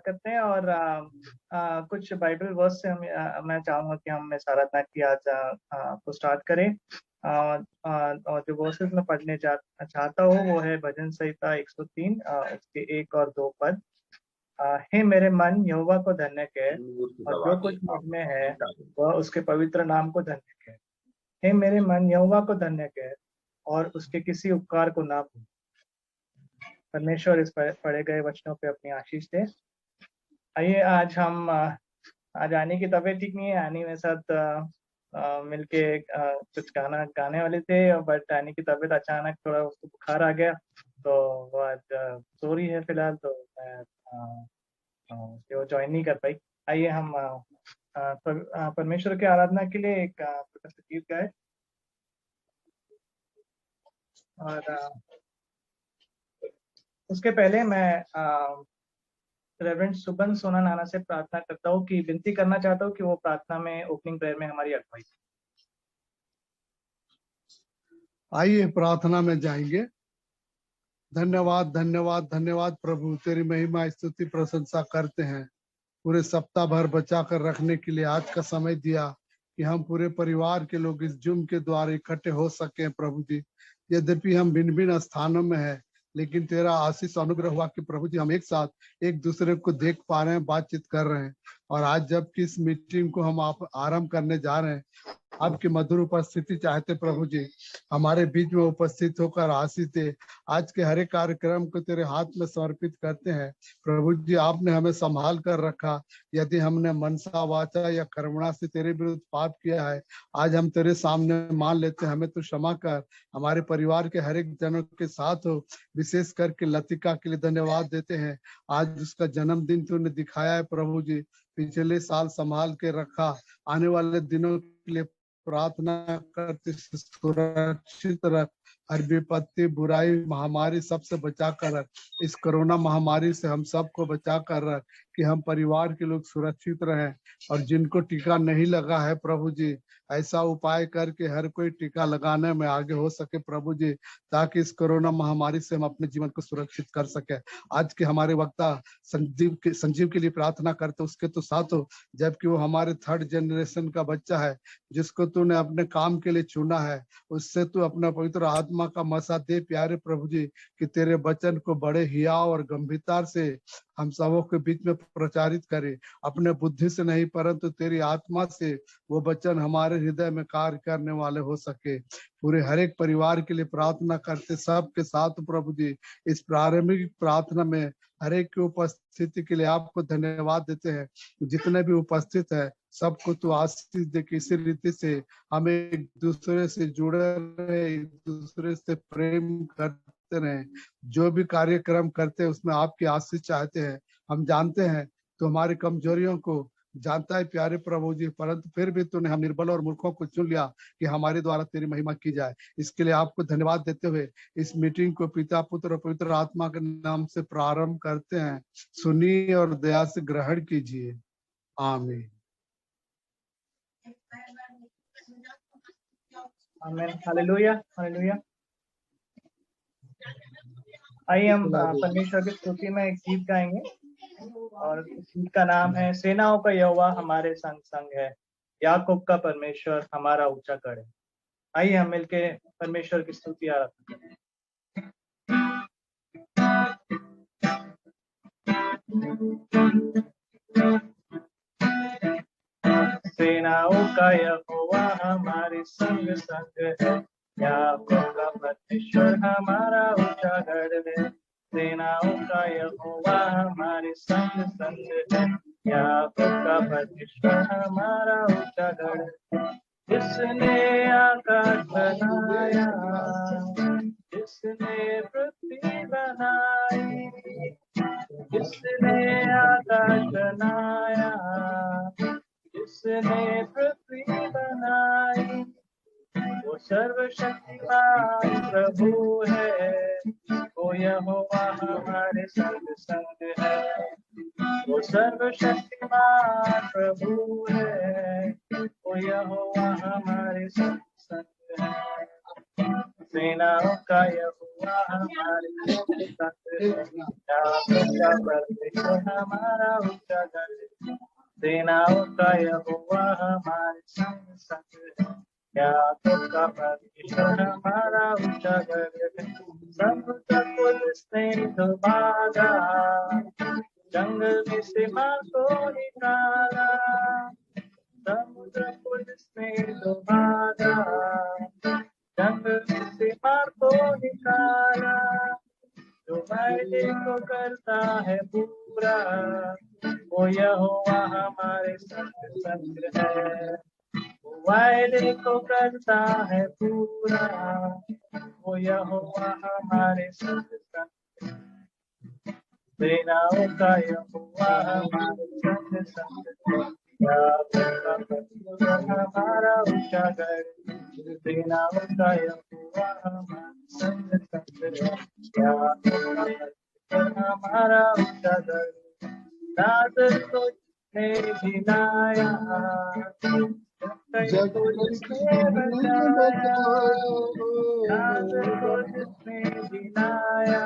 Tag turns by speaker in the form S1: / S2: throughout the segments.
S1: करते हैं और कुछ बाइबल वर्स से मैं चाहूंगा कि हम इस आराधना की आज को स्टार्ट करें। और जो वर्सेस मैं पढ़ने चाहता हूँ वो है भजन संहिता 103 उसके 1 और 2 पद। हे मेरे मन यहोवा को धन्य कह और जो कुछ मुझ में है वह उसके पवित्र नाम को धन्य कह। हे मेरे मन यहोवा को धन्य कह और उसके किसी उपकार को ना भूल। परमेश्वर इस पढ़े गए वचनों पे अपनी आशीष दे। आइए आज आनी की तबीयत ठीक नहीं है। आनी मेरे साथ मिलके कुछ गाना गाने वाले थे, बट आनी की तबीयत अचानक थोड़ा उसको बुखार आ गया, तो वो आज सो रही है फिलहाल, तो मैं वो ज्वाइन नहीं कर पाई। आइए हम परमेश्वर की आराधना के लिए एक छोटा सा गीत गाए और उसके पहले मैं रेवरेंड सुबन सोना नाना से प्रार्थना करता हूँ कि विनती करना चाहता हूँ कि वो प्रार्थना में ओपनिंग प्रेयर में हमारी अगुवाई।
S2: आइए प्रार्थना में जाएंगे। धन्यवाद धन्यवाद धन्यवाद प्रभु, तेरी महिमा स्तुति प्रशंसा करते हैं। पूरे सप्ताह भर बचा कर रखने के लिए आज का समय दिया कि हम पूरे परिवार के लोग इस जूम के द्वारा इकट्ठे हो सके। प्रभु जी, यद्यपि हम भिन्न भिन्न स्थानों में है, लेकिन तेरा आशीष अनुग्रह हुआ कि प्रभु जी हम एक साथ एक दूसरे को देख पा रहे हैं, बातचीत कर रहे हैं। और आज जबकि इस मीटिंग को हम आप आरंभ करने जा रहे हैं, आपकी मधुर उपस्थिति चाहते प्रभु जी हमारे बीच में उपस्थित होकर आशीष दे। आज के हर एक कार्यक्रम को तेरे हाथ में समर्पित करते हैं प्रभु जी। आपने हमें संभाल कर रखा। यदि हमने मनसा वाचा या कर्मणा से तेरे विरुद्ध पाप किया है, आज हम तेरे सामने मान लेते हैं, हमें तो क्षमा कर। हमारे परिवार के हर एक जनों के साथ हो, विशेष करके लतिका के लिए धन्यवाद देते हैं। आज उसका जन्मदिन तूने दिखाया है प्रभु जी, पिछले साल संभाल के रखा। आने वाले दिनों के लिए प्रार्थना करते सुरक्षित रख, हर विपत्ति बुराई महामारी सबसे बचा कर रख। इस कोरोना महामारी से हम सबको बचा कर रख कि हम परिवार के लोग सुरक्षित रहें। और जिनको टीका नहीं लगा है प्रभु जी, ऐसा उपाय करके हर कोई टीका लगाने में आगे हो सके प्रभु जी, ताकि इस कोरोना महामारी से हम अपने जीवन को सुरक्षित कर सके। आज के हमारे वक्ता संजीव के लिए प्रार्थना करते उसके तो साथ हो, जबकि वो हमारे 3rd जनरेशन का बच्चा है जिसको तूने अपने काम के लिए चुना है। उससे तू अपना पवित्र आत्मा का मसा दे प्यारे प्रभु जी, कि तेरे वचन को बड़े हियाव और गंभीरता से हम सबों के बीच में प्रचारित करे। अपने बुद्धि से नहीं परंतु तेरी आत्मा से वो वचन हमारे हृदय में कार्य करने वाले हो सके। पूरे हर एक परिवार के लिए प्रार्थना करते सब के साथ प्रभु जी, इस प्रारंभिक प्रार्थना में हर एक की उपस्थिति के लिए आपको धन्यवाद देते हैं। जितने भी उपस्थित है सबको तो आशीष दे, किसी रीति से हमें एक दूसरे से जुड़े रहे, एक दूसरे से प्रेम करते रहे। जो भी कार्यक्रम करते हैं उसमें आपकी आशीष चाहते हैं। हम जानते हैं तो हमारी कमजोरियों को जानता है प्यारे प्रभु जी, परंतु फिर भी तूने हम निर्बल और मूर्खों को चुन लिया कि हमारे द्वारा तेरी महिमा की जाए। इसके लिए आपको धन्यवाद देते हुए इस मीटिंग को पिता पुत्र और पवित्र आत्मा के नाम से प्रारंभ करते हैं। सुनिए और दया से ग्रहण कीजिए। आमीन।
S1: आमीन। Hallelujah hallelujah. आइए हम परमेश्वर की स्तुति में एक गीत गाएंगे और इस गीत का नाम है सेनाओं का यहोवा हमारे संग संग है, याकूब का परमेश्वर हमारा ऊंचा गढ़ है। आइए हम मिलके परमेश्वर की स्तुति आराधना करें। सेनाओं का यहोवा हमारे संग संग है, याकूब का परमेश्वर हमारा ऊंचा गढ़ है। सेनाओं का यहोवा हमारे संग संग है, याकूब का परमेश्वर हमारा ऊंचा गढ़ है। जिसने आकाश बनाया, जिसने पृथ्वी बनाई, जिसने आकाश बनाया, जिसने पृथ्वी बनाई, वो सर्वशक्तिमान प्रभु है। वो यहोवा हमारे संग संग है, वो सर्वशक्तिमान प्रभु है। वो यहोवा हमारे संग संग है। सेनाओं का यहोवा हमारे संग संग है। याकोब का परमेश्वर हमारा ऊंचा घर है। सेनाओं का यहोवा हमारे संग संग है। याकोब का परमेश्वर हमारा ऊंचा घर है। समुद्र को जिसने डुबादा, जंगल में से मार को निकाला। समुद्र को जिसने डुबादा, जंगल में से मार को निकाला। जो वायदे को करता है पूरा, वो यहोवा हमारे संग संग है। वो वायदे को करता है पूरा, वो यहोवा हमारे संग संग है। सेनाओं का यहोवा हमारे संग संग है। याकोब का परमेश्वर हमारा ऊंचा घर है। सेनाओं का यहोवा हमारे संग संग है। याकोब का परमेश्वर हमारा ऊंचा घर है। नाज़र को जिसने गिनाया, जक्कई को जिसने बचाया। नाज़र को जिसने गिनाया,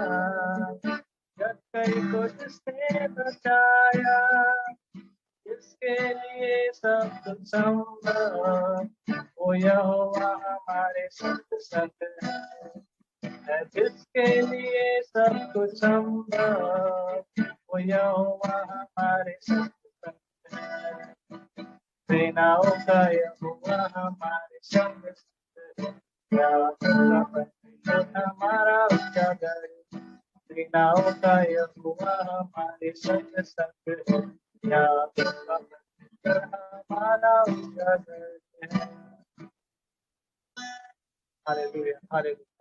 S1: जक्कई को जिसने बचाया। जिसके लिए सब कुछ संभव, वो यहोवा हमारे संग संग है। जिसके लिए सब कुछ संभव, वो यहोवा हमारे संग संग है। सेनाओं का यहोवा हमारे संग संग है। याकोब का परमेश्वर हमारा ऊंचा घर है। सेनाओं का यहोवा हमारे संग संग है। याकोब का परमेश्वर हमारा ऊंचा घर है। Hallelujah, hallelujah.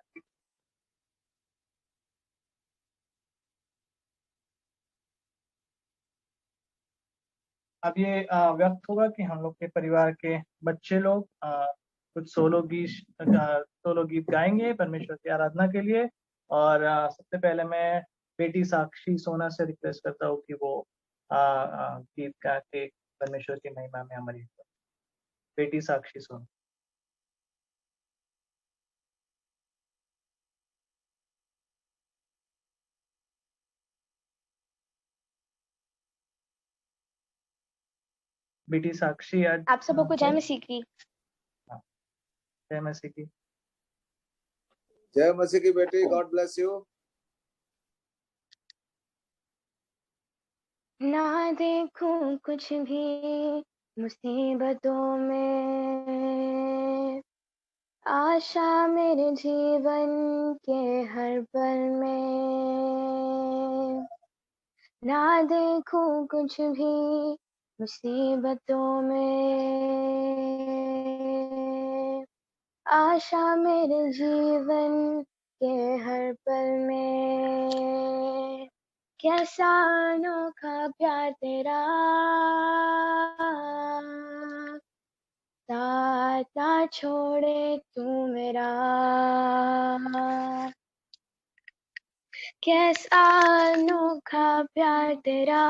S1: अब ये व्यक्त होगा कि हम लोग के परिवार के बच्चे लोग कुछ सोलो गीत गाएंगे परमेश्वर की आराधना के लिए। और सबसे पहले मैं बेटी साक्षी सोना से रिक्वेस्ट करता हूँ कि वो गीत गा के परमेश्वर की महिमा में हमारी बेटी साक्षी सोना। बेटी साक्षी आज
S3: आप सबों को जय मसीह की।
S1: जय मसीह की।
S4: जय मसीह की बेटी, गॉड ब्लेस यू।
S3: ना देखूं कुछ भी मुसीबतों में, आशा मेरे जीवन के हर पल में। ना देखूं कुछ भी मुसीबतों में, आशा मेरे जीवन के हर पल में। कैसा अनोखा प्यार तेरा, साथ ना छोड़े तू मेरा। कैसा अनोखा प्यार तेरा,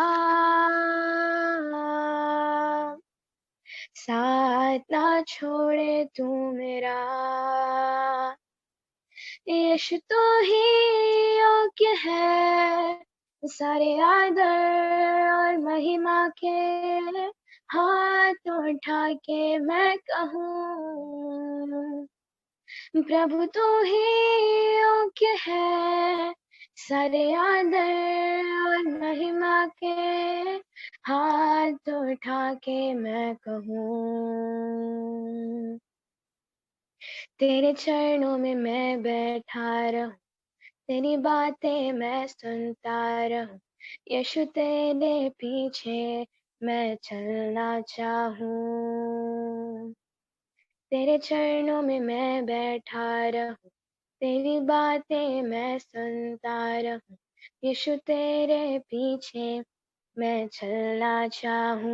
S3: साथ ना छोड़े तू मेरा। यीशु तो ही योग्य है सारे आदर और महिमा के। हाथ उठा के मैं कहूँ, प्रभु तो ही योग्य है सारे आदर और महिमा के। हाथ उठा के मैं कहूँ, तेरे चरणों में मैं बैठा रहूं, तेरी बातें मैं सुनता रहूं। यीशु तेरे पीछे मैं चलना चाहूं, तेरे चरणों में मैं बैठा रहूं, तेरी बातें मैं सुनता रहूं। यीशु तेरे पीछे मैं चलना चाहूं,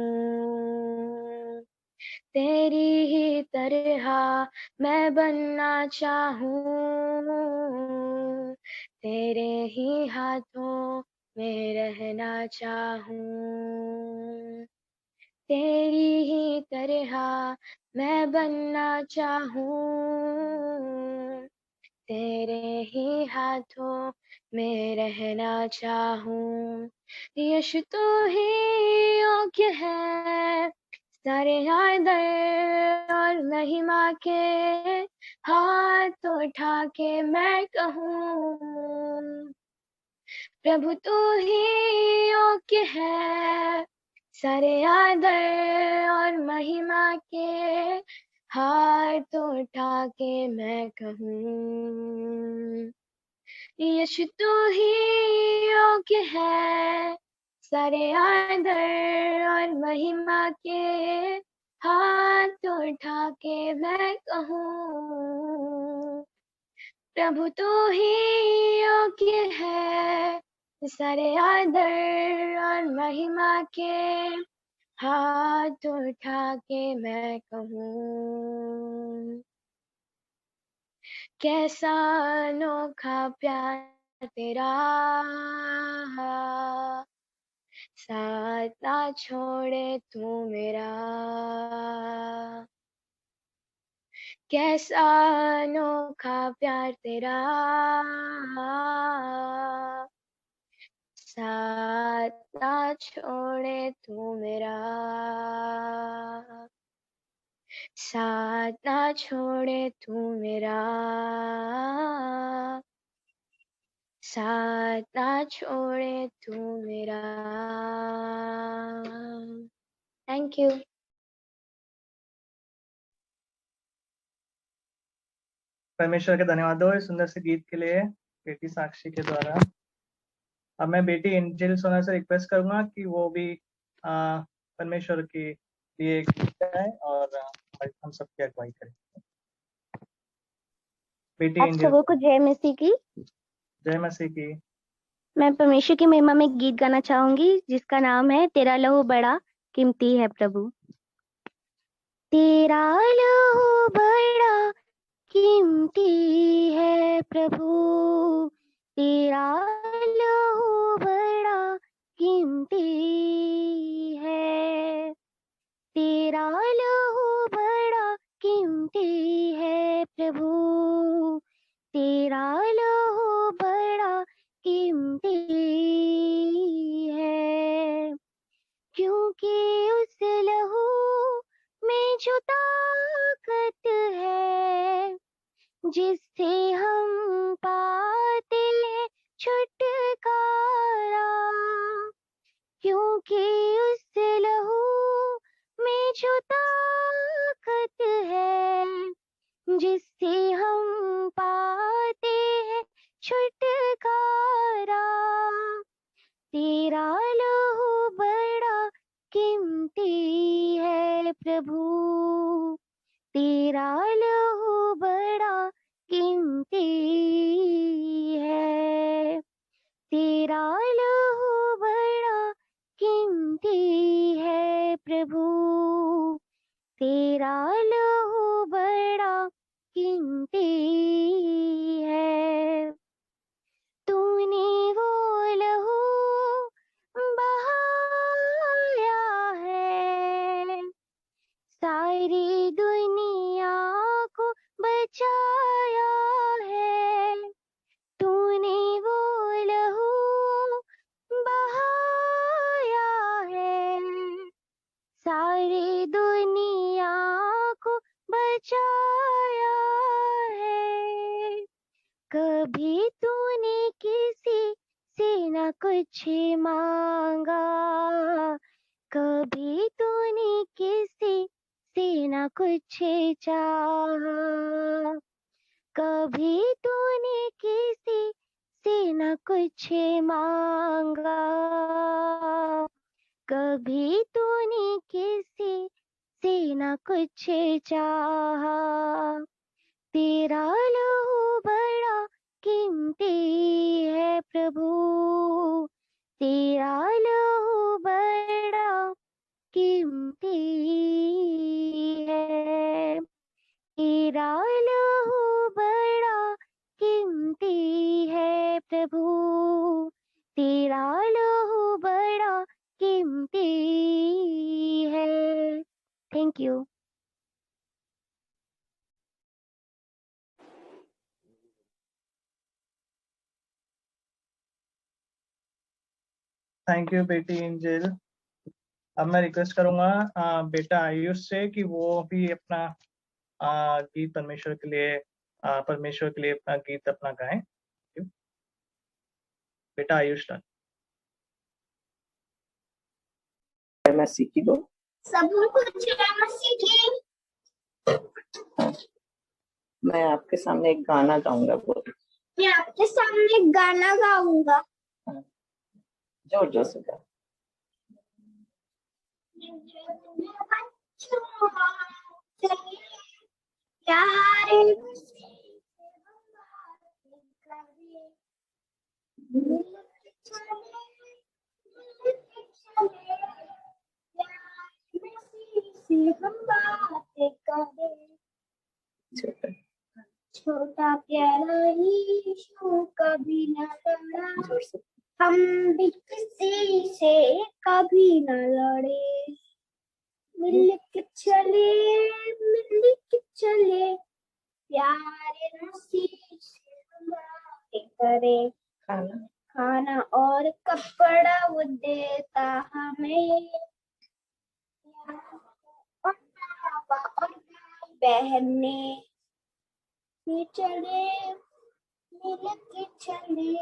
S3: तेरी ही तरह मैं बनना चाहूं, तेरे ही हाथों में रहना चाहूं, तेरी ही तरह मैं बनना चाहूं, तेरे ही हाथों में रहना चाहूं। यीशु तू ही योग्य है सारे आदर और महिमा के, हाथ उठा के मैं कहूँ प्रभु तू ही योग्य है सारे आदर और महिमा के, हाथ उठा के मैं कहूँ यीशु तू ही योग्य है सारे आदर और महिमा के, हाथ उठा के मैं कहूँ प्रभु तू ही योग्य है सारे आदर और महिमा के, हाथ उठा के मैं कहूँ कैसा अनोखा प्यार तेरा, साथ ना छोड़े तू मेरा। कैसा अनोखा प्यार तेरा, साथ ना छोड़े तू मेरा, साथ ना छोड़े तू मेरा, साथ ना छोड़े तू मेरा। Thank you.
S1: परमेश्वर के धन्यवाद हो इस सुंदर से गीत के लिए बेटी साक्षी के द्वारा। अब मैं बेटी एंजल सोना से रिक्वेस्ट करूंगा कि वो भी परमेश्वर के लिए एक गीत गाए और हम सबकी अगुवाई करें। बेटी
S5: आप
S1: एंजल।
S5: सबों को जय मसीह की।
S1: जय मसीह की।
S5: मैं परमेश्वर की महिमा में गीत गाना चाहूंगी जिसका नाम है तेरा लहू बड़ा कीमती है प्रभु। तेरा लहू बड़ा कीमती है प्रभु, तेरा लहू बड़ा कीमती है, तेरा लहू बड़ा कीमती है प्रभु, तेरा लहू बड़ा कीमती है, क्योंकि उस लहू में जो ताकत है जिससे हम पाते हैं छुटकारा, क्योंकि उस लहू में जो ताकत है जिससे हम पाते हैं छुटकारा, तेरा लहू बड़ा कीमती है प्रभु, तेरा लहू बड़ा कीमती है, तेरा लहू बड़ा कीमती है प्रभु, तेरा लहू बड़ा कीमती है। तूने वो लहू बहाया है सारी दुनिया को बचाया है, तूने वो लहू बहाया है सारी दुनिया को बचाया है, कभी तूने किसी से न कुछ मांगा, कभी तूने किसी से न कुछ चाहा, कभी तूने किसी से न कुछ मांगा, कभी तूने किसी से न कुछ चाहा, तेरा लहू बड़ा कीमती है प्रभु, तेरा लहू बड़ा कीमती है, तेरा लहू बड़ा कीमती है प्रभु, तेरा लहू बड़ा कीमती है। Thank you.
S1: थैंक यू बेटी एंजल। अब मैं रिक्वेस्ट करूंगा बेटा आयुष से कि वो भी अपना गीत परमेश्वर के लिए अपना गीत अपना गाएं। बेटा आयुष लाल।
S6: मसीह की दो
S3: सबको जय मसीह की।
S6: मैं आपके सामने एक गाना गाऊंगा, बोल
S3: मैं आपके सामने एक गाना गाऊंगा।
S6: जोर जोर से गा।
S3: प्यारे छोटा प्यारा यीशु कभी न लड़ा,
S6: जोर से।
S3: हम भी किसी से कभी न लड़े। मिल के चले प्यारे मसीह से हम बातें करें। खाना और कपड़ा वो देता हमें, और पापा और भाई बहन ने चले मिल के चले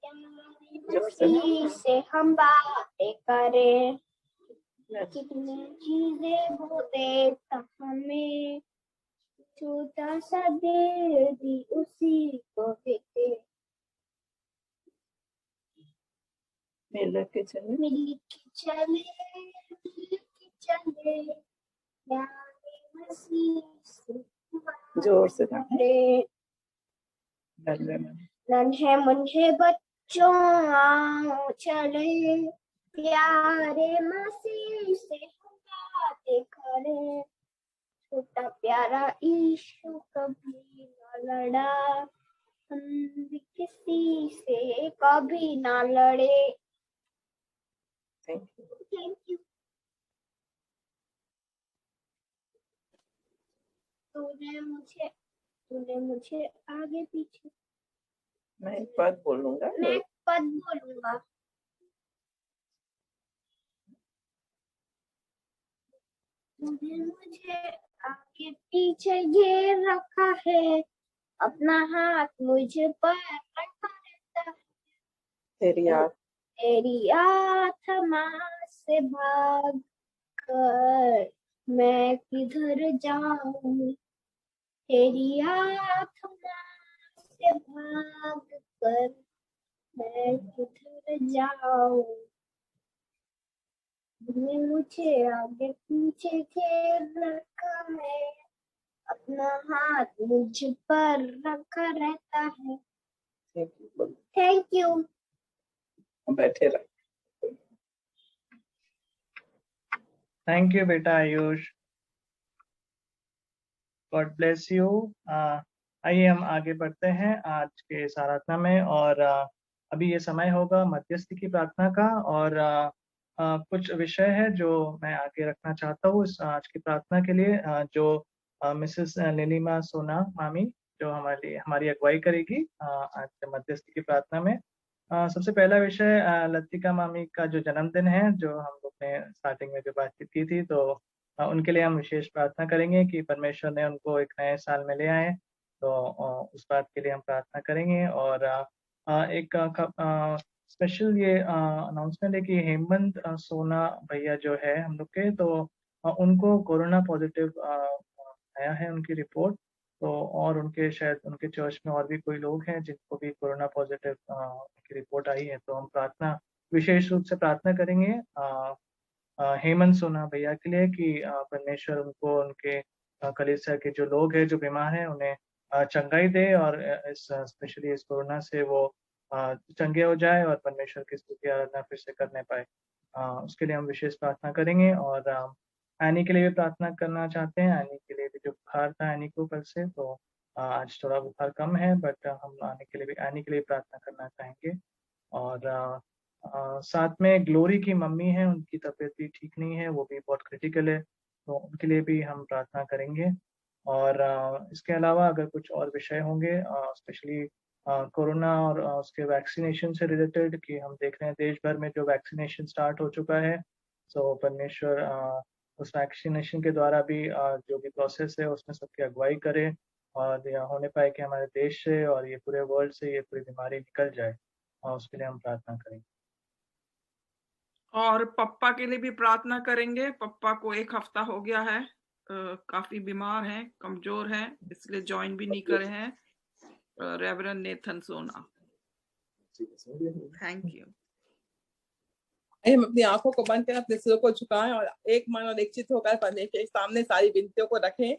S3: प्यारे मसीह से हम बातें करें। कितनी चीजें वो देता हमें, छोटा सा दे दी उसी को देते।
S6: मिल के चले
S3: प्यारे मसीह से
S6: जोर से गा।
S3: नन्हे मुन्हे बच्चों आओ चले, प्यारे मसीह से हम बातें करें। छोटा प्यारा यीशु कभी न लड़ा, हम भी किसी से कभी ना लड़े।
S6: Thank you.
S3: तूने मुझे आगे पीछे।
S6: मैं एक पद बोलूंगा।
S3: मैं एक पद बोलूंगा। तूने मुझे आगे पीछे घेर रखा है, अपना हाथ मुझ पर रखा रहता है। तेरी आत्मा से भाग कर मैं किधर जाऊं, तेरी आत्मा से भाग कर मैं किधर जाऊं। तूने मुझे आगे पीछे घेर रखा है, अपना हाथ मुझ पर रखा रहता है। Thank you.
S6: बैठे रहो।
S1: थैंक यू बेटा आयुष, गॉड ब्लेस यू। आइए हम आगे बढ़ते हैं आज के इस आराधना में। और अभी ये समय होगा मध्यस्थी की प्रार्थना का। और कुछ विषय है जो मैं आगे रखना चाहता हूँ इस आज की प्रार्थना के लिए, जो मिसेस नीलिमा सोना मामी जो हमारी अगुवाई करेगी आज मध्यस्थी की प्रार्थना में। सबसे पहला विषय लतिका मामी का जो जन्मदिन है, जो हम लोग ने स्टार्टिंग में जो बातचीत की थी, तो उनके लिए हम विशेष प्रार्थना करेंगे कि परमेश्वर ने उनको एक नए साल में ले आए। तो उस बात के लिए हम प्रार्थना करेंगे। और एक स्पेशल ये अनाउंसमेंट है कि हेमंत सोना भैया जो है हम लोग के, तो उनको कोरोना पॉजिटिव आया है उनकी रिपोर्ट। तो और उनके शायद उनके चर्च में और भी कोई लोग हैं जिनको भी कोरोना पॉजिटिव की रिपोर्ट आई है। तो हम प्रार्थना विशेष रूप से प्रार्थना करेंगे हेमंत सोना भैया के लिए कि परमेश्वर उनको उनके कलीसिया के जो लोग हैं जो बीमार हैं उन्हें चंगाई दे, और इस स्पेशली इस कोरोना से वो चंगे हो जाए और परमेश्वर की स्तुति आराधना फिर से करने पाए। उसके लिए हम विशेष प्रार्थना करेंगे। और एनी के लिए भी प्रार्थना करना चाहते हैं। एनी के लिए भी जो बुखार था एनी को कल से, तो आज थोड़ा बुखार कम है, बट हम एनी के लिए प्रार्थना करना चाहेंगे। और साथ में ग्लोरी की मम्मी है, उनकी तबीयत भी ठीक नहीं है, वो भी बहुत क्रिटिकल है, तो उनके लिए भी हम प्रार्थना करेंगे। और इसके अलावा अगर कुछ और विषय होंगे स्पेशली कोरोना और उसके वैक्सीनेशन से रिलेटेड, कि हम देख रहे हैं देश भर में जो वैक्सीनेशन स्टार्ट हो चुका है। सो परमेश्वर उस वैक्सीनेशन के द्वारा भी जो भी प्रोसेस है उसमें सबकी अगुवाई करे, और यह होने पाए कि हमारे देश से और ये पूरे वर्ल्ड से ये पूरी बीमारी निकल जाए, और उसके लिए हम प्रार्थना करेंगे।
S6: और पप्पा के लिए भी प्रार्थना करेंगे। पप्पा को 1 हफ्ता हो गया है, काफी बीमार हैं, कमजोर हैं, इसलिए ज्वाइन भी नहीं करे हैं। रेवरेंड नेथन सोना। Thank you.
S7: हम अपनी आंखों को बंद करें, अपने सिरों को झुकाएं और एक मन और एक चित्त होकर परमेश्वर के सामने सारी विनतियों को रखें।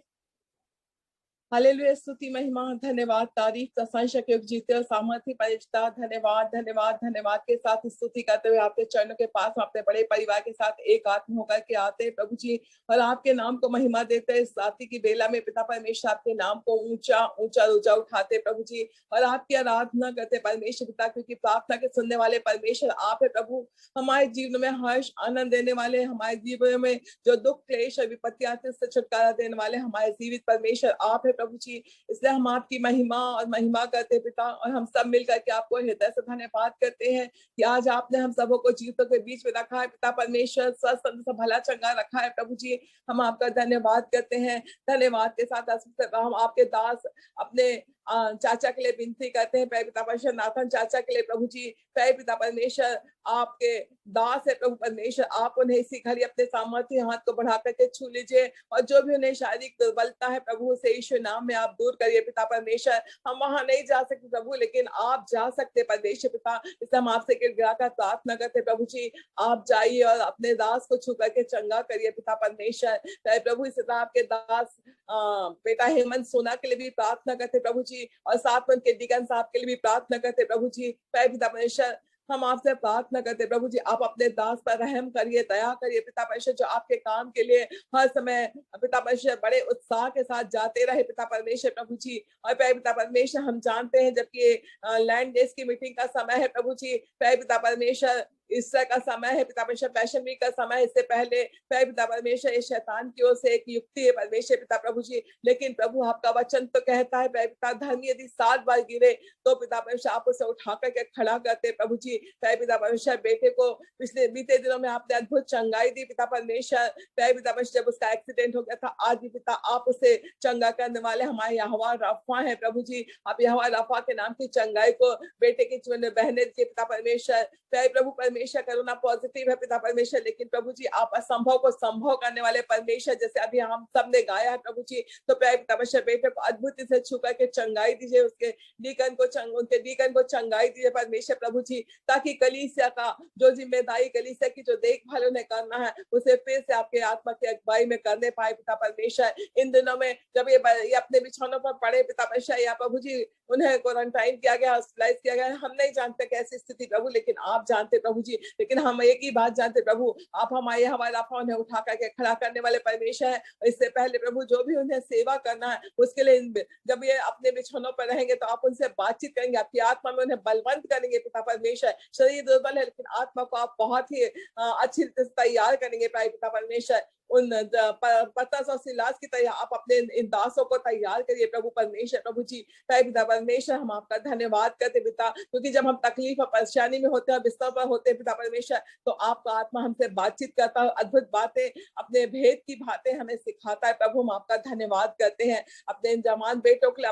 S7: हालेलुया, स्तुति महिमा धन्यवाद तारीफ प्रशंसा के जीते और सामर्थ्य परिचिता, धन्यवाद धन्यवाद धन्यवाद के साथ स्तुति करते हुए आपके चरणों के पास अपने बड़े परिवार के साथ एक आत्म होकर के आते हैं प्रभु जी, और आपके नाम को महिमा देते हैं। इस रात्रि की बेला में पिता परमेश्वर आपके नाम को ऊंचा ऊंचा ऊंचा उठाते प्रभु जी, और आपकी आराधना करते परमेश्वर पिता, क्योंकि प्रार्थना के सुनने वाले परमेश्वर आप है प्रभु। हमारे जीवन में हर्ष आनंद देने वाले, हमारे जीवन में जो दुख क्लेश और विपत्ति आते उससे छुटकारा देने वाले हमारे जीवित परमेश्वर आप है प्रभु जी। इसलिए हम आपकी महिमा और महिमा करते पिता, और हम सब मिलकर के आपको हृदय से धन्यवाद करते हैं कि आज आपने हम सबों को जीवितों के बीच में रखा है पिता परमेश्वर, स्वस्थ भला चंगा रखा है प्रभु जी। हम आपका धन्यवाद करते हैं। धन्यवाद के साथ हम आपके दास अपने चाचा के लिए विनती करते हैं, पिता परमेश्वर नाथन चाचा के लिए प्रभु जी। पिता परमेश्वर आपके दास है प्रभु परमेश्वर, आप उन्हें इसी घड़ी अपने सामर्थ्य हाथ को बढ़ा करके छू लीजिए, और जो भी उन्हें शारीरिक दुर्बलता है प्रभु से यीशु नाम में आप दूर करिए पिता परमेश्वर। हम वहां नहीं जा सकते प्रभु, लेकिन आप जा सकते परमेश्वर पिता, इसलिए हम आपसे गिड़गिड़ाकर प्रार्थना करते प्रभु जी, आप जाइए और अपने दास को छू करके चंगा करिए पिता परमेश्वर। प्रभु इस आपके दास बेटा हेमंत सोना के लिए भी प्रार्थना करते प्रभु जी, और साथ में उनके दिगन साहब के लिए भी प्रार्थना करते प्रभु जी। पिता परमेश्वर हम आपसे प्रार्थना करते प्रभु जी, आप अपने दास पर रहम करिए, दया करिए पिता परमेश्वर, जो आपके काम के लिए हर समय पिता परमेश्वर बड़े उत्साह के साथ जाते रहे पिता परमेश्वर प्रभु जी। और पिता परमेश्वर हम जानते हैं जबकि लैंड डेज की मीटिंग का समय है प्रभु जी, पिता परमेश्वर ईस्टर का समय है पिता परमेश्वर, पैशन वीक का समय, इससे पहले पिता परमेश्वर इस शैतान की ओर से एक युक्ति है परमेश्वर पिता प्रभु जी, लेकिन प्रभु आपका वचन तो कहता है पिता धर्मी यदि 7 बार गिरे तो पिता परमेश्वर आप उसे उठा करके खड़ा करते प्रभु जी। पिता परमेश्वर बेटे को पिछले बीते दिनों में आपने अद्भुत चंगाई दी पिता परमेश्वर। पिता परमेश्वर जब उसका एक्सीडेंट हो गया था, आज भी पिता आप उसे चंगा करने वाले हमारे यहोवा रफा है प्रभु जी। आप यहोवा रफा के नाम की चंगाई को बेटे के जीवन में बहने के पिता परमेश्वर। प्रभु परमेश्वर करुणा पॉजिटिव है पिता परमेश्वर, लेकिन प्रभु जी आप असंभव को संभव करने वाले परमेश्वर, जैसे अभी हम सब ने गाया है प्रभु जी। तो पिता परमेश्वर बेटे को अद्भुत से छू करके चंगाई दीजिए, उसके उनके डीकन को चंगाई दीजिए परमेश्वर प्रभु जी, ताकि कलीसिया का जो जिम्मेदारी, कलीसिया की जो देखभाल उन्हें करना है उसे फिर से आपके आत्मा की अगुवाई में करने पाए पिता परमेश्वर। इन दिनों में जब ये अपने बिछौनों पर पड़े पिता परमेश्वर, या प्रभु जी उन्हें क्वारंटाइन किया गया, हॉस्पिटलाइज किया गया, हम नहीं जानते कैसी स्थिति प्रभु, लेकिन आप जानते प्रभु जी। लेकिन हम एक ही बात जानते प्रभु, आप हमारे हमारा उन्हें उठा करके खड़ा करने वाले परमेश्वर है। इससे पहले प्रभु जो भी उन्हें सेवा करना है उसके लिए जब ये अपने बिछौनों पर रहेंगे तो आप उनसे बातचीत करेंगे, आपकी आत्मा में उन्हें बलवंत करेंगे पिता परमेश्वर। शरीर दुर्बल है लेकिन आत्मा को आप बहुत ही अच्छी तरह से तैयार करेंगे पिता परमेश्वर। उन पतरस और सिलास की तरह आप अपने इन दासों को तैयार करिए प्रभु परमेश्वर प्रभु जी। पिता परमेश्वर हम आपका धन्यवाद करते पिता, क्योंकि जब हम तकलीफ और परेशानी में होते हैं, बिस्तर पर होते हैं पिता परमेश्वर, तो आपका आत्मा हमसे बातचीत करता है, अद्भुत बातें, अपने भेद की बातें हमें सिखाता है प्रभु। हम आपका धन्यवाद करते हैं अपने इन जवान बेटों के लिए,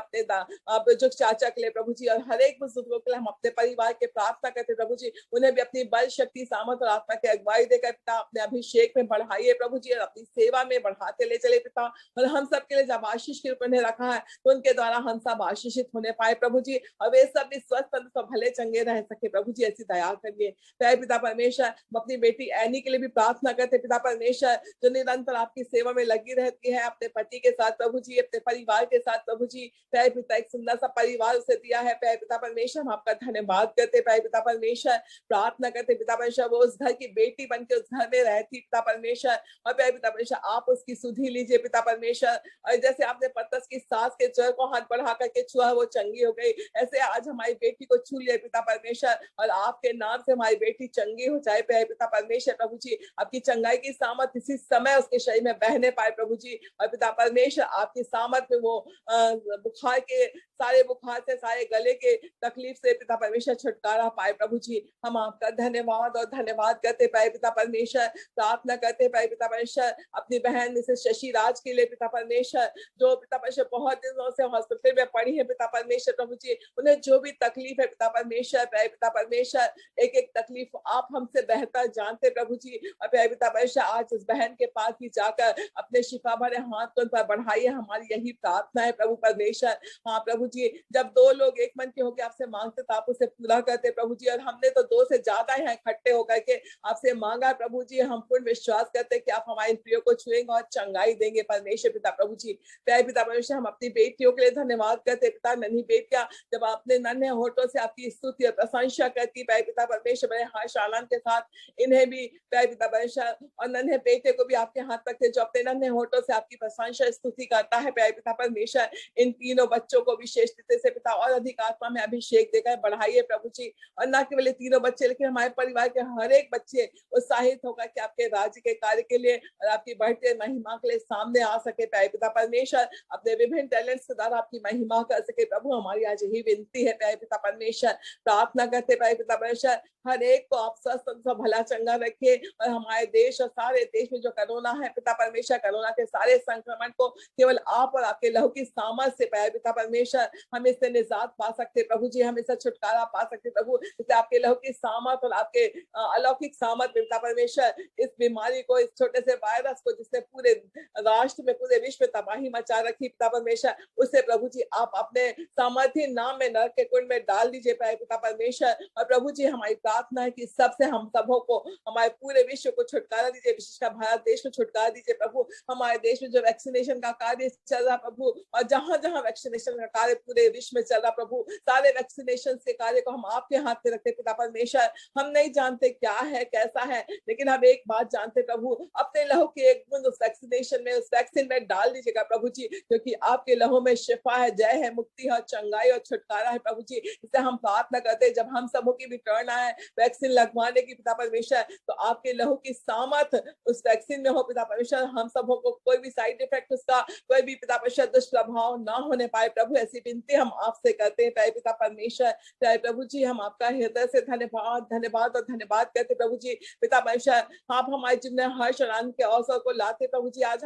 S7: अपने जो चाचा के लिए प्रभु जी, और हर एक बुजुर्गों के लिए हम अपने परिवार के प्रार्थना करते प्रभु जी। उन्हें भी अपनी बल शक्ति सामर्थ और आत्मा की अगुवाई देकर पिता अपने अभिषेक में बढ़ाइए प्रभु जी, अपनी सेवा में बढ़ाते ले चले पिता। और हम सब के लिए जब आशीष के रूप में रखा है तो उनके द्वारा हम सब आशीषित होने पाए प्रभु जी, और वे सब भी स्वस्थ भले चंगे रह सके प्रभु जी, ऐसी दया करिए पिता परमेश्वर। हम अपनी बेटी एनी के लिए भी प्रार्थना करते पिता परमेश्वर, जो निरंतर आपकी सेवा में लगी रहती है अपने पति के साथ प्रभु जी, अपने परिवार के साथ प्रभु जी। पिता एक सुंदर सा परिवार उसे दिया है पिता परमेश्वर, हम आपका धन्यवाद करते पिता परमेश्वर। प्रार्थना करते पिता परमेश्वर वो उस घर की बेटी बन के उस घर में रहती पिता परमेश्वर, और पिता परमेश्वर आप उसकी सुधि लीजिए पिता परमेश्वर। और जैसे आपने पतरस की सास के ज्वर को हाथ बढ़ा करके छुआ, वो चंगी हो गई, ऐसे आज हमारी बेटी को छू लिया पिता परमेश्वर, और आपके नाम से हमारी बेटी चंगी हो जाए पिता परमेश्वर। प्रभु जी आपकी चंगाई की सामर्थ इसी समय उसके शरीर में बहने पाए प्रभु जी। और पिता परमेश्वर आपकी सामर्थ में वो बुखार के सारे बुखार से, सारे गले के तकलीफ से पिता परमेश्वर छुटकारा पाए प्रभु जी। हम आपका धन्यवाद और धन्यवाद करते पाए पिता परमेश्वर। प्रार्थना करते पाए पिता परमेश्वर अपनी बहन मिसेस शशि राज के लिए पिता परमेश्वर, जो पिता परमेश्वर बहुत दिनों से हॉस्पिटल में पड़ी है पिता परमेश्वर प्रभु जी। उन्हें जो भी तकलीफ है पिता परमेश्वर, पिता परमेश्वर एक एक तकलीफ आप हमसे बेहतर जानते प्रभु जी। और पिता परमेश्वर आज उस बहन के पास भी जाकर अपने शिफा भरे हाथ को उन पर बढ़ाइए, हमारी यही प्रार्थना है प्रभु परमेश्वर। हाँ प्रभु जी, जब दो लोग एक मन के होकर आपसे मांगते तो आप उसे पूरा करते प्रभु जी। और हमने तो दो से ज्यादा यहाँ इकट्ठे होकर के आपसे मांगा प्रभु जी। हम पूर्ण विश्वास करते कि आप हमारे प्रियो को छुएंगे और चंगाई देंगे परमेश्वर पिता प्रभु जी। पिता परमेश्वर हम अपनी बेटियों के लिए धन्यवाद करते पिता। नन्ही बेटियां जब अपने नन्हे होठों से आपकी स्तुति और प्रशंसा करती पिता परमेश्वर, बड़े हर्ष आनंद के साथ इन्हें भी पिता परमेश्वर और नन्हे बेटे को भी आपके हाथ रखते जो अपने नन्हे होठों से आपकी प्रशंसा स्तुति करता है पिता परमेश्वर। इन तीनों बच्चों को विशेष रीति से पिता और अधिक आत्मा में अभिषेक देकर बढ़ाइए प्रभु जी। और न केवल तीनों बच्चे लेकिन हमारे परिवार के हर एक बच्चे उत्साहित होकर के आपके राज्य के कार्य के लिए और आपकी बढ़ते महिमा के लिए सामने आ सके पिता परमेश्वर। अपने विभिन्न टैलेंट्स के द्वारा आपकी महिमा कर सके प्रभु, हमारी आज यही विनती है पिता परमेश्वर। प्रार्थना करते पिता परमेश्वर हर एक को आप स्वस्थ भला चंगा रखिए। और हमारे देश और सारे देश में जो कोरोना है पिता परमेश्वर, कोरोना के सारे संक्रमण को केवल आप और आपके लहू की सामर्थ से पिता परमेश्वर हम इससे निजात पा सकते प्रभु जी, हम इससे छुटकारा पा सकते प्रभु। इससे आपके लहू की सामर्थ और आपके अलौकिक सामर्थ पिता परमेश्वर इस बीमारी को, इस छोटे से वायरस को जिसने पूरे राष्ट्र में, पूरे विश्व में तबाही मचा रखी पिता परमेश्वर, उससे प्रभु जी आप अपने सामर्थ्य नाम में नरक के कुंड में डाल दीजिए पिता परमेश्वर। और प्रभु जी हमारी प्रार्थना है कि सबसे हम सबों को, हमारे पूरे विश्व को छुटकारा दीजिए, विशेषकर भारत देश को छुटकारा दीजिए प्रभु। हमारे देश में जो वैक्सीनेशन का कार्य चल रहा प्रभु, और जहां जहां वैक्सीनेशन का कार्य पूरे विश्व में चल रहा प्रभु, सारे वैक्सीनेशन के कार्य को हम आपके हाथ में रखते पिता परमेश्वर। हम नहीं जानते क्या है कैसा है, लेकिन हम एक बात जानते प्रभु, अपने लहू की एक बूंद उस वैक्सीनेशन में, उस वैक्सीन में डाल दीजिएगा प्रभु जी, क्योंकि आपके लहू में शिफा है, जय है, मुक्ति है, चंगाई और छुटकारा है प्रभु जी। इससे हम प्रार्थना करते हैं जब हम सबों की भी टर्न आए वैक्सीन लगवाने की पिता परमेश्वर, तो आपके लहू की सामर्थ उस वैक्सीन में हो पिता परमेश्वर। हम सबों को कोई भी साइड इफेक्ट, उसका कोई भी पिता परमेश्वर दुष्प्रभाव ना होने पाए प्रभु, ऐसी विनती हम आपसे करते हैं पिता परमेश्वर। प्रभु जी हम आपका हृदय से धन्यवाद और धन्यवाद करते प्रभु जी। पिता परमेश्वर आप हमारे जीवन में हर्ष और आनंद के अवसर को लाते प्रभु जी। आज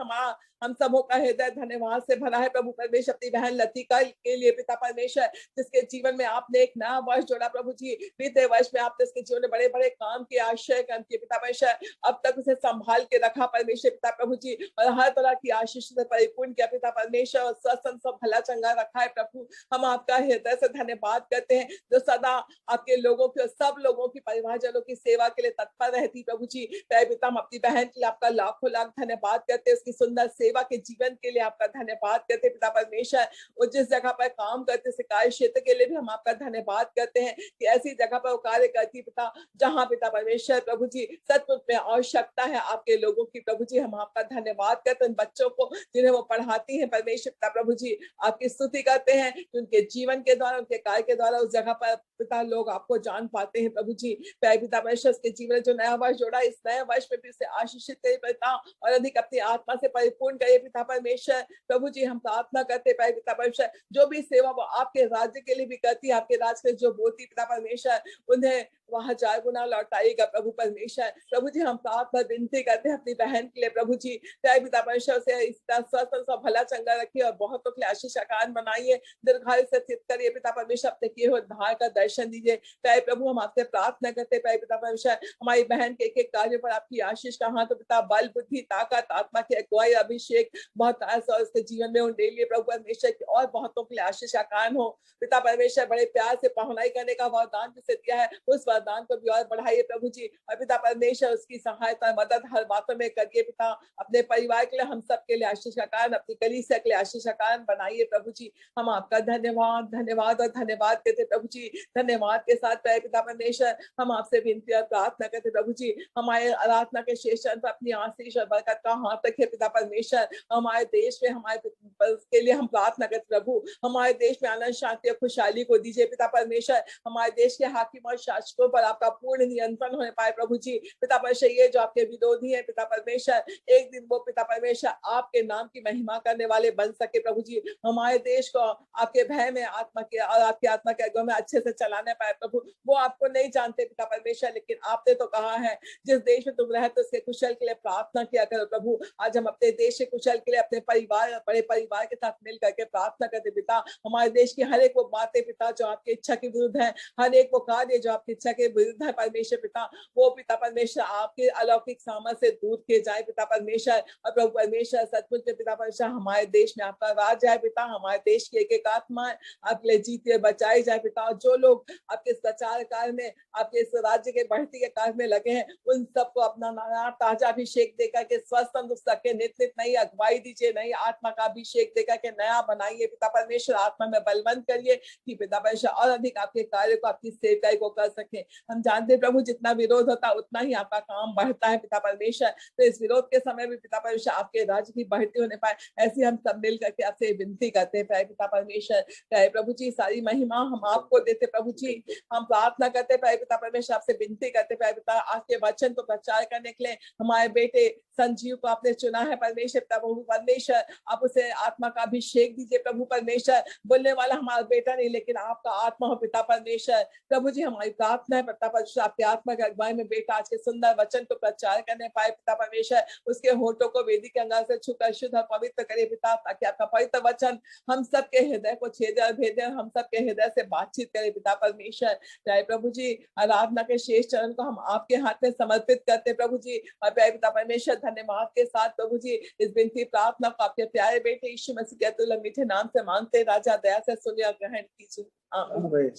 S7: हम सबों का हृदय धन्यवाद से भरा है प्रभु परमेश्वर, अपनी बहन लतिका के लिए पिता परमेश्वर, जिसके जीवन में आपने एक नया वर्ष जोड़ा प्रभु जी। बीते वर्ष में आपने उसके जीवन में बड़े बड़े काम किए, आश्चर्य काम किए पिता परमेश्वर, अब तक उसे संभाल के रखा परमेश्वर पिता प्रभु जी, और हर तरह की आशीष से परिपूर्ण किया पिता परमेश्वर, और स्वस्थ भला चंगा रखा है प्रभु। हम आपका हृदय से धन्यवाद करते हैं, जो सदा आपके लोगों की और सब लोगों की, परिवारजनों की सेवा के लिए तत्पर रहती प्रभु जी। पिता हम अपनी बहन के लिए आपका लाखों लाख धन्यवाद करते हैं, उसकी सुंदर सेवा के जीवन के लिए आपका धन्यवाद करते पिता परमेश्वर। और जिस जगह पर काम करते कार्य क्षेत्र के लिए भी हम आपका धन्यवाद करते हैं कि ऐसी जगह पर वो कार्य करती पिता, जहाँ पिता परमेश्वर प्रभु जी सचमुच में आवश्यकता है आपके लोगों की प्रभु जी। हम आपका धन्यवाद करते हैं उन बच्चों को जिन्हें वो पढ़ाती है परमेश्वर पिता प्रभु जी। आपकी स्तुति करते हैं कि उनके जीवन के द्वारा, उनके कार्य के द्वारा उस जगह पर पिता लोग आपको जान पाते हैं प्रभु जी। पिता परमेश्वर के जीवन में जो नया वर्ष जोड़ा, इस नए वर्ष में भी उसे आशीषित करे पिता, और अधिक अपनी आत्मा से परिपूर्ण करे पिता परमेश्वर प्रभु जी। हम प्रार्थना करते पिता परमेश्वर, जो भी सेवा वो आपके राज्य के लिए भी करती है, आपके राज्य के जो बोलती पिता परमेश्वर, उन्हें वहां 4 गुना लौटाएगा प्रभु परमेश्वर। प्रभु जी हम प्रार्थना विनती करते हैं अपनी बहन के लिए प्रभु जी, पिता परमेश्वर से इस तरह स्वस्थ भला चंगा रखिए और बहुतों के लिए आशीष आकान बनाइए, दीर्घायु से स्थित करिए पिता परमेश्वर, अपने किए हुए उद्धार का दर्शन दीजिए प्रभु। हम आपसे प्रार्थना करते पिता परमेश्वर, हमारी बहन के एक एक कार्य पर आपकी आशीष का हाथ, पिता बल बुद्धि ताकत आत्मा की अगुवाई अभिषेक बहुत और उसके जीवन में उंडेल लिए प्रभु परमेश्वर की, और बहुतों के लिए आशीष आकान हो पिता परमेश्वर। बड़े प्यार से पहुनाई करने का वरदान जिसे दिया है, उस वरदान को भी और बढ़ाइए प्रभु जी। और पिता परमेश्वर उसकी सहायता मदद हर बातों में करिए पिता, अपने परिवार के लिए, हम सब के लिए आशीष का कारण, अपनी कलीसिया के लिए आशीष का कारण बनाइए प्रभु जी। हम आपका धन्यवाद और धन्यवाद करते प्रभु जी। धन्यवाद के साथ पिता परमेश्वर हम आपसे विनती और प्रार्थना करते प्रभु जी, हमारे आराधना के शेष पर अपनी आंखें आशीष और बरकत का हाथ रखे पिता परमेश्वर। हमारे देश में हमारे के लिए हम प्रार्थना करते प्रभु, हमारे देश में आनंद शांति और खुशहाली को दीजिए पिता परमेश्वर। हमारे देश के हाकिम और शासकों पर आपका पूर्ण नियंत्रण होने पाए प्रभु जी। पिता परमेश्वर ये जो आपके विरोधी है पिता परमेश्वर, एक दिन वो पिता परमेश्वर आपके नाम की महिमा करने वाले बन सके प्रभु जी। हमारे देश को आपके भय में आत्मा के और आपकी आत्मा के आगे में अच्छे से चलाने पाए प्रभु। वो आपको नहीं जानते पिता परमेश्वर, लेकिन आपने तो कहा है जिस देश में तुम रहते उसके कुशल के लिए प्रार्थना किया करो प्रभु। आज हम अपने देश के कुशल के लिए अपने परिवार बड़े परिवार के साथ मिल करके प्रार्थना करते पिता। हमारे देश की हर एक वो बातें पिता जो आपकी इच्छा के विरुद्ध है, हर एक वो कार्य जो आपकी इच्छा के विरुद्ध है परमेश्वर पिता, वो पिता परमेश्वर आपके अलौकिक सामर्थ से दूर किए जाए पिता परमेश्वर। और प्रभु परमेश्वर सचमुच में पिता परमेश्वर हमारे देश में आपका राज है पिता। हमारे देश की एक एक आत्मा आपके लिए जीती बचाई जाए पिता। और जो लोग आपके प्रचार कार्य में, आपके इस राज्य के बढ़ती के कार्य में लगे हैं, उन सबको अपना नया ताजा अभिषेक देकर के स्वस्थ तंदुरुस्त रखे, नित नित नई अगुवाई दीजिए, नई आत्मा का अभिषेक देकर के नया बनाइए पिता परमेश्वर। आत्मा में बलवंत करिए कि पिता परमेश्वर और अधिक आपके कार्य को, आपकी सेवकाई को कर सके। हम जानते हैं प्रभु जितना विरोध होता उतना ही आपका काम बढ़ता है पिता परमेश्वर। तो इस विरोध के समय भी पिता परमेश्वर आपके राज्य की बढ़ती होने पाए, ऐसी हम सब मिल करके आपसे विनती करते हैं पिता परमेश्वर। प्रभु जी सारी महिमा हम आपको देते प्रभु जी। हम प्रार्थना करते पिता परमेश्वर, आपसे विनती करते पिता, आपके वचन को प्रचार करने के लिए हमारे बेटे संजीव को आपने चुना है परमेश्वर। प्रभु परमेश्वर आप उसे आत्मा का अभिषेक दीजिए प्रभु परमेश्वर। बोलने वाला हमारा बेटा नहीं, लेकिन आपका आत्मा हो पिता परमेश्वर। प्रभु जी हमारी प्रार्थना है पिता परमेश्वर, आपके आत्मा के अगुवाई में बेटा आज के सुंदर वचन को प्रचार करने पाए पिता परमेश्वर। उसके होठों को वेदी के अंगार से छूकर शुद्ध और पवित्र करे पिता, ताकि आपका पवित्र वचन हम सबके हृदय को छेदे और भेदे, हम सबके हृदय से बातचीत करे पिता परमेश्वर। चाहे प्रभु जी आराधना के शेष चरण को हम आपके हाथ में समर्पित करते प्रभु जी। और प्यारे पिता परमेश्वर धन्यवाद के साथ प्रभु जी इस विनती प्रार्थना को आपके प्यारे बेटे यीशु मसीह के अतुल्य मीठे नाम से मांगते, राजा दया से सुनिए और ग्रहण कीजिए। आमीन।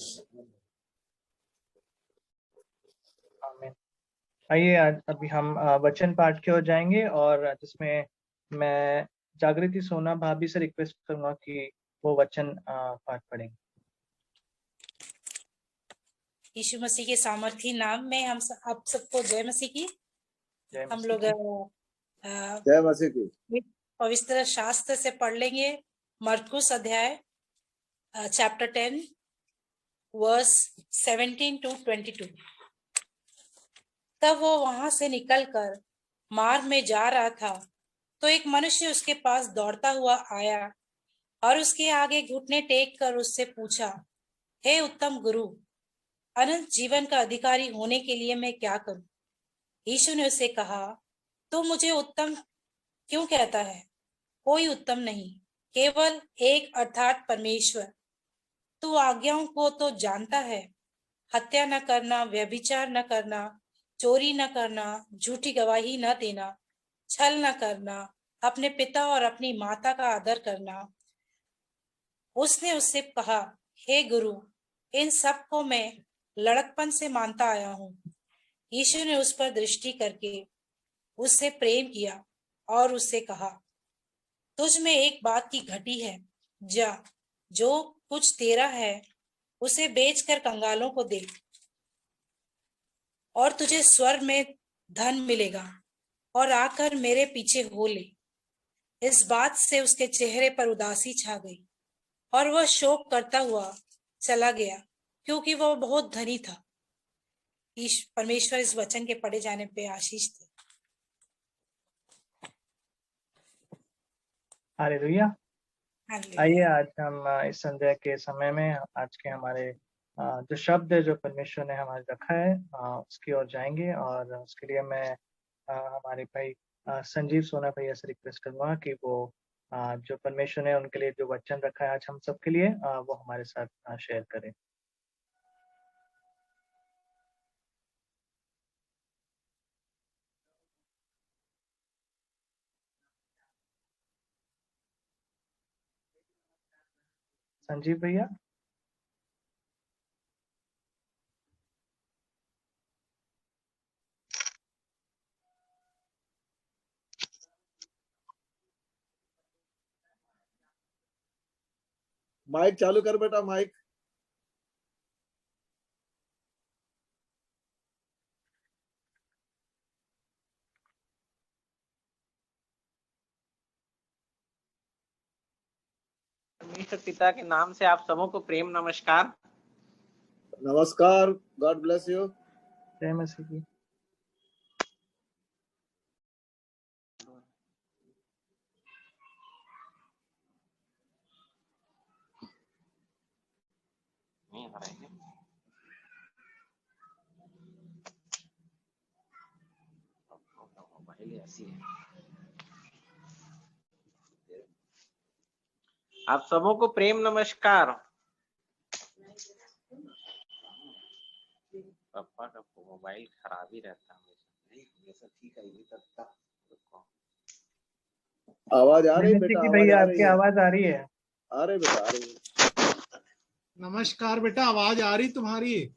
S1: आमीन। आइए आज अभी हम वचन पाठ की ओर जाएंगे, और जिसमें मैं जागृति सोना भाभी से रिक्वेस्ट करूंगा कि वो वचन पाठ पढ़ेंगे।
S8: यीशु मसीह के सामर्थी नाम में हम आप सबको जय मसीह की। हम लोग
S4: जय मसीह की।
S8: पवित्र शास्त्र से पढ़ लेंगे मरकुस अध्याय चैप्टर 10 वर्स 17 to 22। तब वो वहां से निकलकर मार्ग में जा रहा था तो एक मनुष्य उसके पास दौड़ता हुआ आया और उसके आगे घुटने टेक कर उससे पूछा, हे उत्तम गुरु, अनंत जीवन का अधिकारी होने के लिए मैं क्या करूं? यीशु ने उसे कहा, तू मुझे उत्तम क्यों कहता है? कोई उत्तम नहीं, केवल एक अर्थात परमेश्वर। तू आज्ञाओं को तो जानता है, हत्या न करना, व्यभिचार न करना, चोरी न करना, झूठी गवाही न देना, छल न करना, अपने पिता और अपनी माता का आदर करना। उसने उससे कहा, हे गुरु, इन सब को मैं लड़कपन से मानता आया हूँ। यीशु ने उस पर दृष्टि करके उससे प्रेम किया और उससे कहा, तुझ में एक बात की घटी है, जा, जो कुछ तेरा है उसे बेचकर कंगालों को दे और तुझे स्वर्ग में धन मिलेगा, और आकर मेरे पीछे हो ले। इस बात से उसके चेहरे पर उदासी छा गई और वह शोक करता हुआ चला गया, क्योंकि वह बहुत धनी था। परमेश्वर इस वचन के पढ़े जाने पे आशीष दे।
S1: हालेलुया। आइए आज हम इस संध्या के समय में आज के हमारे जो शब्द है जो परमेश्वर ने हमारे रखा है उसकी ओर जाएंगे, और उसके लिए मैं हमारे भाई संजीव सोना भैया से रिक्वेस्ट करूंगा कि वो जो परमेश्वर ने उनके लिए जो वचन रखा है आज हम सबके लिए वो हमारे साथ शेयर करें। संजीव भैया।
S4: माइक चालू कर बेटा, माइक।
S9: परमेश्वर पिता के नाम से आप सबों को प्रेम नमस्कार।
S4: नमस्कार, गॉड ब्लेस यू।
S1: जय मसीह की।
S9: आप सबों को प्रेम नमस्कार। पापा का मोबाइल खराब ही रहता है, ठीक है।
S4: आवाज आ रही बेटा?
S1: भैया आपकी आवाज आ रही है?
S4: आ रही बेटा, आ रही।
S2: नमस्कार बेटा, आवाज आ रही तुम्हारी?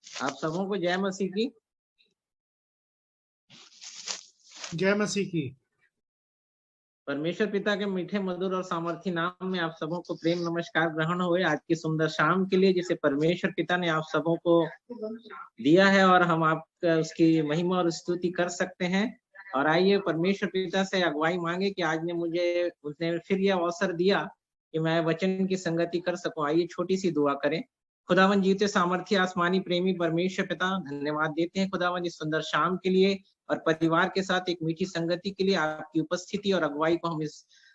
S9: आप सबों को जय मसीह की।
S2: जय मसीह की।
S9: परमेश्वर पिता के मीठे मधुर और सामर्थी नाम में आप सबों को प्रेम नमस्कार ग्रहण हुए आज की सुंदर शाम के लिए, जिसे परमेश्वर पिता ने आप सबों को दिया है और हम आप उसकी महिमा और स्तुति कर सकते हैं। और आइए परमेश्वर पिता से अगुवाई मांगे कि आज उसने फिर यह अवसर दिया कि मैं वचन की संगति कर सकूं। आइए छोटी सी दुआ करें। खुदावन जीते सामर्थी आसमानी प्रेमी परमेश्वर पिता, धन्यवाद देते हैं खुदावन इस सुंदर शाम के लिए और परिवार के साथ एक मीठी संगति के लिए। आपकी उपस्थिति और अगुवाई को हम इस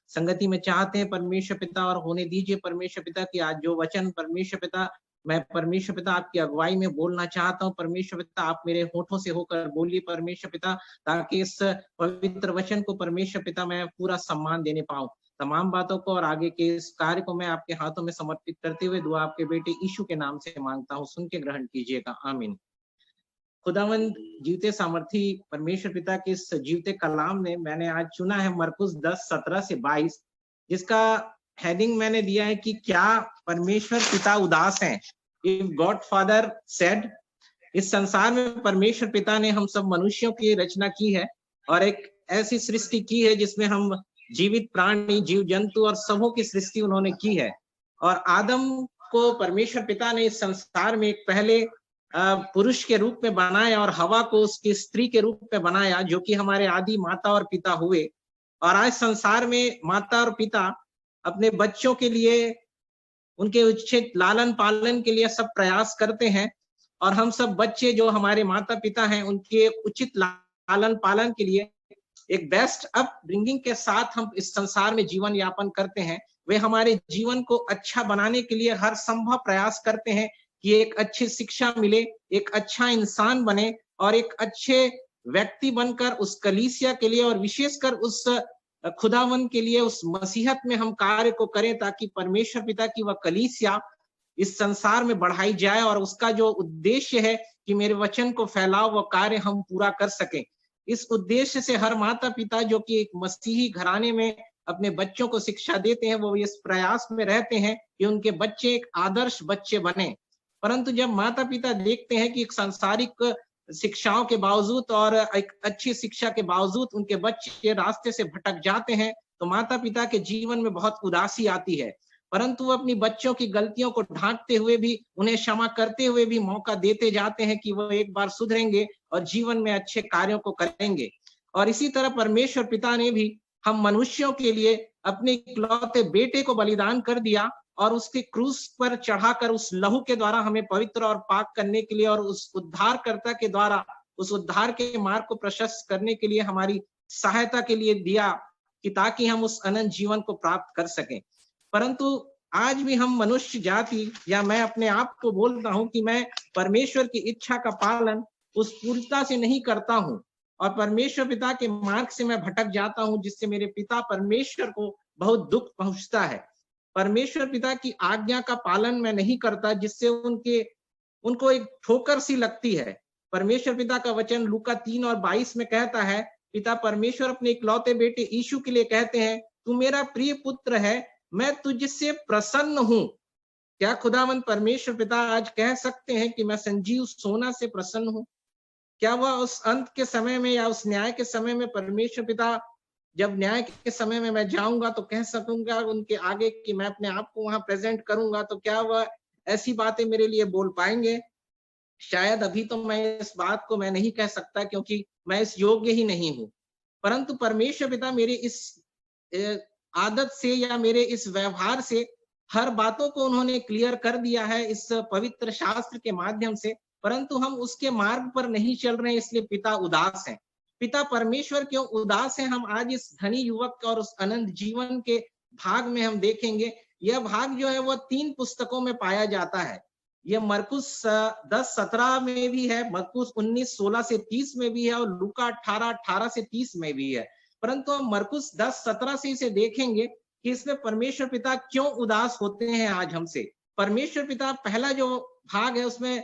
S9: संगति में चाहते हैं परमेश्वर पिता, और होने दीजिए परमेश्वर पिता कि आज जो वचन परमेश्वर पिता मैं परमेश्वर पिता आपकी अगुवाई में बोलना चाहता हूँ परमेश्वर पिता, आप मेरे होठों से होकर बोलिए परमेश्वर पिता, ताकि इस पवित्र वचन को परमेश्वर पिता मैं पूरा सम्मान देने पाऊं। तमाम बातों को और आगे के इस कार्य को मैं आपके हाथों में समर्पित करते हुए दुआ आपके बेटे यीशु के नाम से मांगता हूँ, सुन के ग्रहण कीजिएगा, आमीन। खुदावंद जीवते सामर्थी परमेश्वर पिता के इस जीवते कलाम में मैंने आज चुना है मरकुस 10:17 से 22, जिसका हेडिंग मैंने दिया है कि क्या परमेश्वर पिता उदास हैं। इफ गॉड फादर सेड, इस संसार में परमेश्वर पिता ने हम सब मनुष्यों की रचना की है और एक ऐसी सृष्टि की है जिसमें हम जीवित प्राणी, जीव जंतु और सबों की सृष्टि उन्होंने की है। और आदम को परमेश्वर पिता ने इस संसार में एक पहले पुरुष के रूप में बनाया और हवा को उसकी स्त्री के रूप में बनाया, जो कि हमारे आदि माता और पिता हुए। और आज संसार में माता और पिता अपने बच्चों के लिए, उनके उचित लालन पालन के लिए सब प्रयास करते हैं, और हम सब बच्चे जो हमारे माता पिता हैं उनके उचित लालन पालन के लिए एक बेस्ट अपब्रिंगिंग के साथ हम इस संसार में जीवन यापन करते हैं। वे हमारे जीवन को अच्छा बनाने के लिए हर संभव प्रयास करते हैं कि एक अच्छी शिक्षा मिले, एक अच्छा इंसान बने और एक अच्छे व्यक्ति बनकर उस कलीसिया के लिए और विशेषकर उस खुदावन के लिए, उस मसीहत में हम कार्य को करें, ताकि परमेश्वर पिता की वह कलीसिया इस संसार में बढ़ाई जाए और उसका जो उद्देश्य है कि मेरे वचन को फैलाओ, वह कार्य हम पूरा कर सकें। इस उद्देश्य से हर माता पिता जो कि एक मसीही घराने में अपने बच्चों को शिक्षा देते हैं, वो इस प्रयास में रहते हैं कि उनके बच्चे एक आदर्श बच्चे बने। परंतु जब माता पिता देखते हैं कि एक सांसारिक शिक्षाओं के बावजूद और एक अच्छी शिक्षा के बावजूद उनके बच्चे रास्ते से भटक जाते हैं, तो माता पिता के जीवन में बहुत उदासी आती है। परंतु वो अपनी बच्चों की गलतियों को ढांकते हुए भी, उन्हें क्षमा करते हुए भी मौका देते जाते हैं कि वो एक बार सुधरेंगे और जीवन में अच्छे कार्यों को करेंगे। और इसी तरह परमेश्वर पिता ने भी हम मनुष्यों के लिए अपने इकलौते बेटे को बलिदान कर दिया और उसके क्रूस पर चढ़ाकर उस लहू के द्वारा हमें पवित्र और पाक करने के लिए और उस उद्धारकर्ता के द्वारा उस उद्धार के मार्ग को प्रशस्त करने के लिए हमारी सहायता के लिए दिया, कि ताकि हम उस अनंत जीवन को प्राप्त कर सकें। परंतु आज भी हम मनुष्य जाति, या मैं अपने आप को बोलता हूं कि मैं परमेश्वर की इच्छा का पालन उस पूर्णता से नहीं करता हूं और परमेश्वर पिता के मार्ग से मैं भटक जाता हूं, जिससे मेरे पिता परमेश्वर को बहुत दुख पहुंचता है। परमेश्वर पिता की आज्ञा का पालन मैं नहीं करता, जिससे उनको एक ठोकर सी लगती है। परमेश्वर पिता का वचन लूका 3:22 में कहता है, पिता परमेश्वर अपने इकलौते बेटे यीशु के लिए कहते हैं, तू मेरा प्रिय पुत्र है, मैं तुझसे प्रसन्न हूं। क्या खुदावंद परमेश्वर पिता आज कह सकते हैं कि मैं संजीव सोना से प्रसन्न हूं? क्या वह उस अंत के समय में या उस न्याय के समय में परमेश्वर पिता, जब न्याय के समय में मैं जाऊंगा तो कह सकूंगा उनके आगे कि मैं अपने आप को वहां प्रेजेंट करूंगा, तो क्या वह ऐसी बातें मेरे लिए बोल पाएंगे? शायद अभी तो मैं इस बात को मैं नहीं कह सकता, क्योंकि मैं इस योग्य ही नहीं हूं। परंतु परमेश्वर पिता मेरी इस आदत से या मेरे इस व्यवहार से हर बातों को उन्होंने क्लियर कर दिया है इस पवित्र शास्त्र के माध्यम से, परंतु हम उसके मार्ग पर नहीं चल रहे हैं, इसलिए पिता उदास हैं। पिता परमेश्वर क्यों उदास हैं, हम आज इस धनी युवक और उस अनंत जीवन के भाग में हम देखेंगे। यह भाग जो है वह 3 पुस्तकों में पाया जाता है। यह मरकुस 10:17 में भी है, मरकुस 19:16 से 30 में भी है और लूका 18:18 से 30 में भी है। परंतु हम मरकुस 10:17 से इसे देखेंगे कि इसमें परमेश्वर पिता क्यों उदास होते हैं आज हमसे। परमेश्वर पिता, पहला जो भाग है उसमें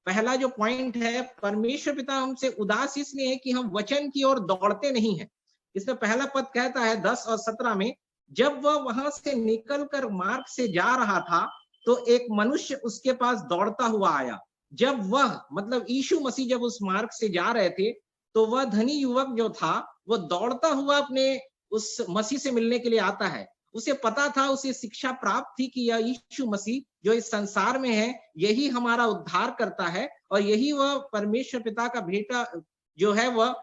S9: पहला जो पॉइंट है, परमेश्वर पिता हमसे उदास इसलिए है कि हम वचन की ओर दौड़ते नहीं हैं। इसमें पहला पद कहता है 10 और 17 में, जब वह वहां से निकलकर मार्ग से जा रहा था तो एक मनुष्य उसके पास दौड़ता हुआ आया। जब वह मतलब यीशु मसीह जब उस मार्ग से जा रहे थे तो वह धनी युवक जो था वो दौड़ता हुआ अपने उस मसीह से मिलने के लिए आता है। उसे पता था, उसे शिक्षा प्राप्त थी कि यह यीशु मसीह जो इस संसार में है यही हमारा उद्धार करता है और यही वह परमेश्वर पिता का बेटा जो है वह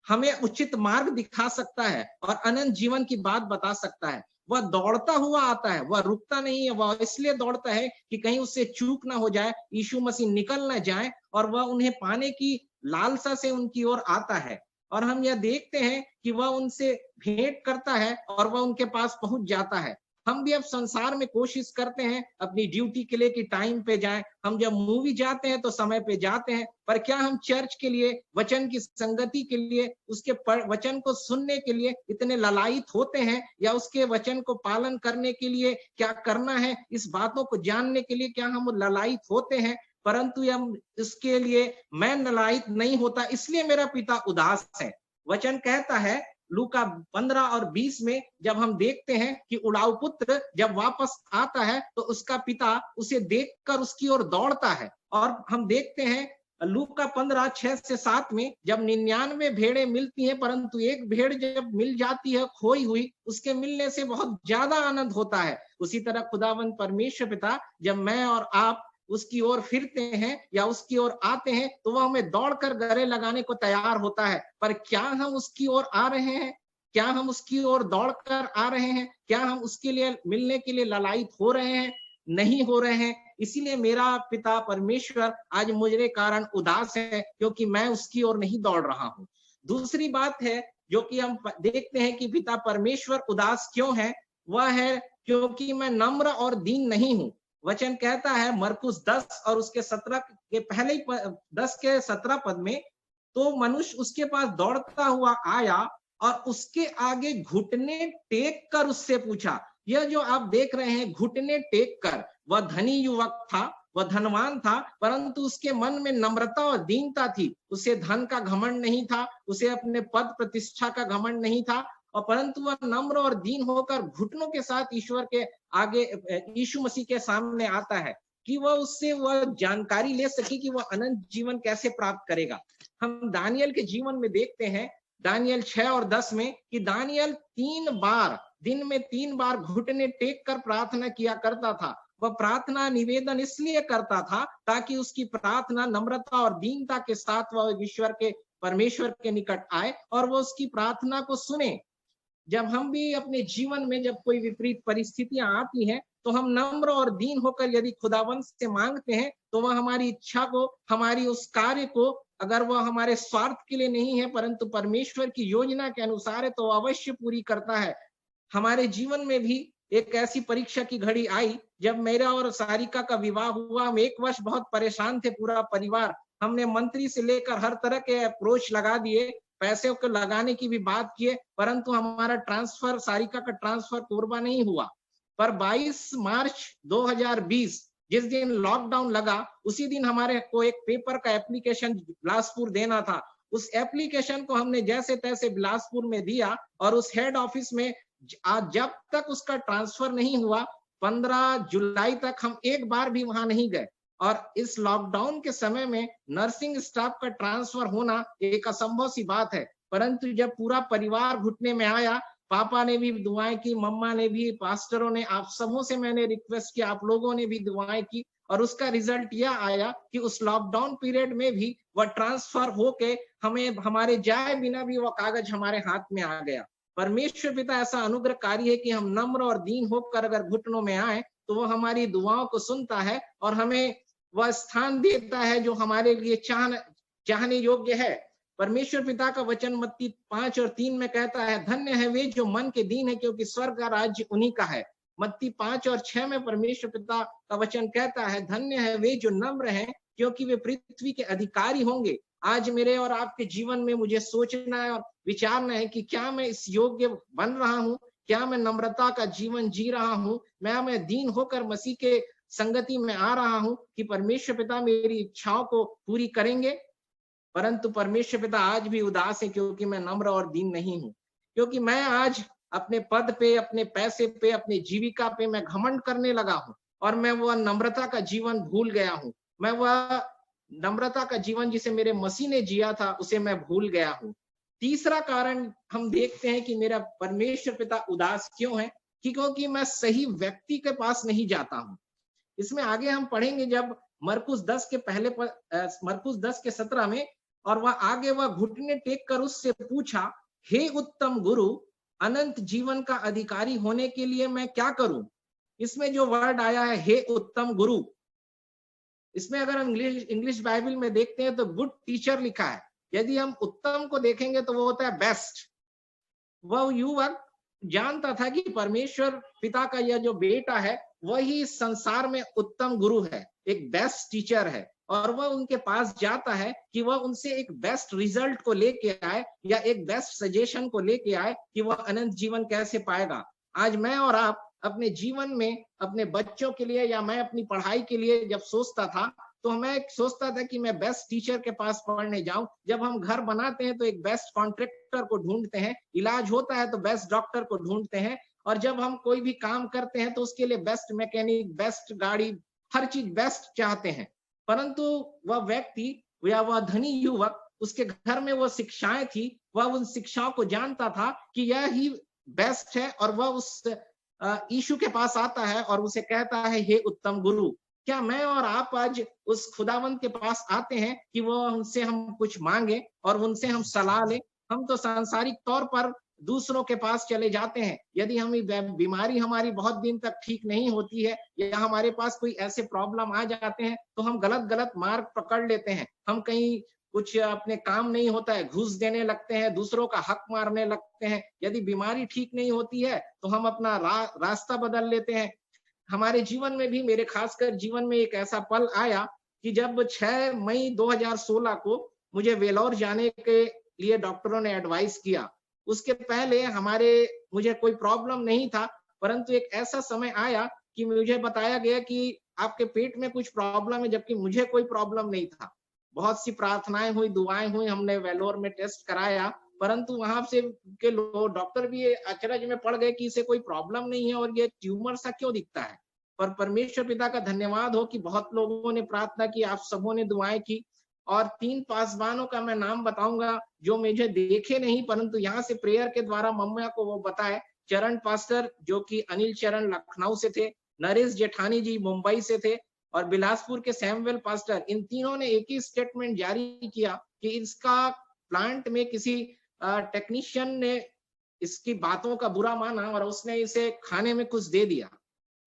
S9: हमें उचित मार्ग दिखा सकता है और अनंत जीवन की बात बता सकता है। वह दौड़ता हुआ आता है, वह रुकता नहीं है। वह इसलिए दौड़ता है कि कहीं उससे चूक ना हो जाए, यीशु मसीह निकल ना जाए, और वह उन्हें पाने की लालसा से उनकी ओर आता है। और हम यह देखते हैं कि वह उनसे भेंट करता है और वह उनके पास पहुंच जाता है। हम भी अब संसार में कोशिश करते हैं अपनी ड्यूटी के लिए कि टाइम पे जाएं। हम जब मूवी जाते हैं तो समय पे जाते हैं, पर क्या हम चर्च के लिए, वचन की संगति के लिए, उसके वचन को सुनने के लिए इतने ललायित होते हैं, या उसके वचन को पालन करने के लिए क्या करना है, इस बातों को जानने के लिए क्या हम ललायित होते हैं? परंतु हम इसके लिए मैं ललायित नहीं होता, इसलिए मेरा पिता उदास है। वचन कहता है लूका 15 और 20 में, जब हम देखते हैं कि उड़ाऊ पुत्र जब वापस आता है तो उसका पिता उसे देखकर उसकी ओर दौड़ता है। और हम देखते हैं लूका 15:6 से 7 में, जब 99 भेड़ें मिलती हैं परंतु एक भेड़ जब मिल जाती है खोई हुई, उसके मिलने से बहुत ज्यादा आनंद होता है। उसी तरह खुदावंद परमेश्वर पिता जब मैं और आप उसकी ओर फिरते हैं या उसकी ओर आते हैं तो वह हमें दौड़कर गले लगाने को तैयार होता है। पर क्या हम उसकी ओर आ रहे हैं? क्या हम उसकी ओर दौड़कर आ रहे हैं? क्या हम उसके लिए मिलने के लिए ललायित हो रहे हैं? नहीं हो रहे हैं। इसीलिए मेरा पिता परमेश्वर आज मुझे कारण उदास है, क्योंकि मैं उसकी ओर नहीं दौड़ रहा हूं। दूसरी बात है जो कि हम देखते हैं कि पिता परमेश्वर उदास क्यों है, वह है क्योंकि मैं नम्र और दीन नहीं हूं। वचन कहता है मरकुस 10 और उसके 17 के पहले 10 के 17 पद में, तो मनुष्य उसके पास दौड़ता हुआ आया और उसके आगे घुटने टेक कर उससे पूछा। यह जो आप देख रहे हैं घुटने टेक कर, वह धनी युवक था, वह धनवान था, परंतु उसके मन में नम्रता और दीनता थी। उसे धन का घमंड नहीं था, उसे अपने पद प्रतिष्ठा का घमंड नहीं था, और परंतु वह नम्र और दीन होकर घुटनों के साथ ईश्वर के आगे, यीशु मसीह के सामने आता है कि वह उससे वह जानकारी ले सके कि वह अनंत जीवन कैसे प्राप्त करेगा। हम दानियल के जीवन में देखते हैं, दानियल 6 और 10 में, कि दानियल 3 बार दिन में 3 बार घुटने टेक कर प्रार्थना किया करता था। वह प्रार्थना निवेदन इसलिए करता था ताकि उसकी प्रार्थना नम्रता और दीनता के साथ वह ईश्वर के परमेश्वर के निकट आए और वह उसकी प्रार्थना को सुने। जब हम भी अपने जीवन में जब कोई विपरीत परिस्थितियां आती हैं तो हम नम्र और दीन होकर यदि खुदावंत से मांगते हैं तो वह हमारी इच्छा को, हमारी उस कार्य को, अगर वह हमारे स्वार्थ के लिए नहीं है परंतु परमेश्वर की योजना के अनुसार है, तो अवश्य पूरी करता है। हमारे जीवन में भी एक ऐसी परीक्षा की घड़ी आई जब मेरा और सारिका का विवाह हुआ। हम 1 वर्ष बहुत परेशान थे, पूरा परिवार। हमने मंत्री से लेकर हर तरह के अप्रोच लगा दिए, पैसे को लगाने की भी बात किए, परंतु हमारा ट्रांसफर, सारिका का ट्रांसफर कोरबा नहीं हुआ। पर 22 मार्च 2020 जिस दिन लॉकडाउन लगा उसी दिन हमारे को एक पेपर का एप्लीकेशन बिलासपुर देना था। उस एप्लीकेशन को हमने जैसे तैसे बिलासपुर में दिया और उस हेड ऑफिस में आज जब तक उसका ट्रांसफर नहीं हुआ 15 जुलाई तक हम एक बार भी वहां नहीं गए। और इस लॉकडाउन के समय में नर्सिंग स्टाफ का ट्रांसफर होना एक असंभव सी बात है, परंतु जब पूरा परिवार घुटने में आया, पापा ने भी दुआएं की, मम्मा ने भी, पास्टरों ने, आप सबों से मैंने रिक्वेस्ट किया, आप लोगों ने भी दुआएं की और उसका रिजल्ट यह आया कि उस लॉकडाउन पीरियड में भी वह ट्रांसफर होके हमें हमारे जाए बिना भी वह कागज हमारे हाथ में आ गया। परमेश्वर पिता ऐसा अनुग्रहकारी है कि हम नम्र और दीन होकर अगर घुटनों में आए तो वो हमारी दुआओं को सुनता है और हमें वह स्थान देता है जो हमारे लिए चाहने योग्य है। परमेश्वर पिता का वचन मत्ती 5 और 3 में कहता है, धन्य है वे जो मन के दीन है क्योंकि स्वर्ग का राज्य उन्हीं का है। मत्ती 5 और 6 में परमेश्वर पिता का वचन कहता है, धन्य है वे जो नम्र हैं क्योंकि वे पृथ्वी के अधिकारी होंगे। आज मेरे और आपके जीवन में मुझे सोचना है और विचारना है कि क्या मैं इस योग्य बन रहा हूँ, क्या मैं नम्रता का जीवन जी रहा हूँ, मैं दीन होकर मसीह के संगति में आ रहा हूँ कि परमेश्वर पिता मेरी इच्छाओं को पूरी करेंगे। परंतु परमेश्वर पिता आज भी उदास है क्योंकि मैं नम्र और दीन नहीं हूँ, क्योंकि मैं आज अपने पद पे, अपने पैसे पे, अपने जीविका पे मैं घमंड करने लगा हूँ और मैं वह नम्रता का जीवन भूल गया हूँ। मैं वह नम्रता का जीवन जिसे मेरे मसीह ने जिया था उसे मैं भूल गया हूँ। तीसरा कारण हम देखते हैं कि मेरा परमेश्वर पिता उदास क्यों है, क्योंकि मैं सही व्यक्ति के पास नहीं जाता हूँ। इसमें आगे हम पढ़ेंगे जब मरकुस 10 के 17 में, और वह आगे वह घुटने टेक कर उससे पूछा, हे उत्तम गुरु, अनंत जीवन का अधिकारी होने के लिए मैं क्या करूं? इसमें जो वर्ड आया है हे उत्तम गुरु, इसमें अगर हम इंग्लिश बाइबल में देखते हैं तो गुड टीचर लिखा है। यदि हम उत्तम को देखेंगे तो वो होता है बेस्ट। वह युवक जानता था कि परमेश्वर पिता का यह जो बेटा है वही संसार में उत्तम गुरु है, एक बेस्ट टीचर है, और वह उनके पास जाता है कि वह उनसे एक बेस्ट रिजल्ट को लेके आए या एक बेस्ट सजेशन को लेके आए कि वह अनंत जीवन कैसे पाएगा। आज मैं और आप अपने जीवन में अपने बच्चों के लिए या मैं अपनी पढ़ाई के लिए जब सोचता था तो मैं सोचता था कि मैं बेस्ट टीचर के पास पढ़ने जाऊं। जब हम घर बनाते हैं तो एक बेस्ट कॉन्ट्रैक्टर को ढूंढते हैं, इलाज होता है तो बेस्ट डॉक्टर को ढूंढते हैं, और जब हम कोई भी काम करते हैं तो उसके लिए बेस्ट मैकेनिक, बेस्ट गाड़ी, हर चीज बेस्ट चाहते हैं। परंतु वह व्यक्ति या वह धनी युवक, उसके घर में वो शिक्षाएं थी, वह उन शिक्षाओं को जानता था कि यह ही बेस्ट है, और वह उस यीशु के पास आता है और उसे कहता है हे उत्तम गुरु। क्या मैं और आप आज उस खुदावंत के पास आते हैं कि वो उनसे हम कुछ मांगे और उनसे हम सलाह लें? हम तो सांसारिक तौर पर दूसरों के पास चले जाते हैं। यदि हमें बीमारी हमारी बहुत दिन तक ठीक नहीं होती है या हमारे पास कोई ऐसे प्रॉब्लम आ जाते हैं तो हम गलत मार्ग पकड़ लेते हैं। हम कहीं कुछ अपने काम नहीं होता है, घूस देने लगते हैं, दूसरों का हक मारने लगते हैं। यदि बीमारी ठीक नहीं होती है तो हम अपना रास्ता बदल लेते हैं। हमारे जीवन में भी, मेरे खासकर जीवन में एक ऐसा पल आया कि जब 6 मई 2016 को मुझे वेलोर जाने के लिए डॉक्टरों ने एडवाइस किया। उसके पहले मुझे कोई प्रॉब्लम नहीं था, परंतु एक ऐसा समय आया कि मुझे बताया गया कि आपके पेट में कुछ प्रॉब्लम है, जबकि मुझे कोई प्रॉब्लम नहीं था। बहुत सी प्रार्थनाएं हुई, दुआएं हुई, हमने वेलोर में टेस्ट कराया, परंतु वहां से के लोग डॉक्टर भी अचरज में पड़ गए कि इसे कोई प्रॉब्लम नहीं है और ये ट्यूमर सा क्यों दिखता है। पर परमेश्वर पिता का धन्यवाद हो कि बहुत लोगों ने प्रार्थना की, आप सबों ने दुआएं की, और 3 पासवानों का मैं नाम बताऊंगा जो मुझे देखे नहीं परंतु यहाँ से प्रेयर के द्वारा मम्मा को वो बताए। चरण पास्टर जो कि अनिल चरण लखनऊ से थे, नरेश जेठानी जी मुंबई से थे, और बिलासपुर के सैमुअल पास्टर। इन तीनों ने एक ही स्टेटमेंट जारी किया कि इसका प्लांट में किसी टेक्नीशियन ने इसकी बातों का बुरा माना और उसने इसे खाने में कुछ दे दिया।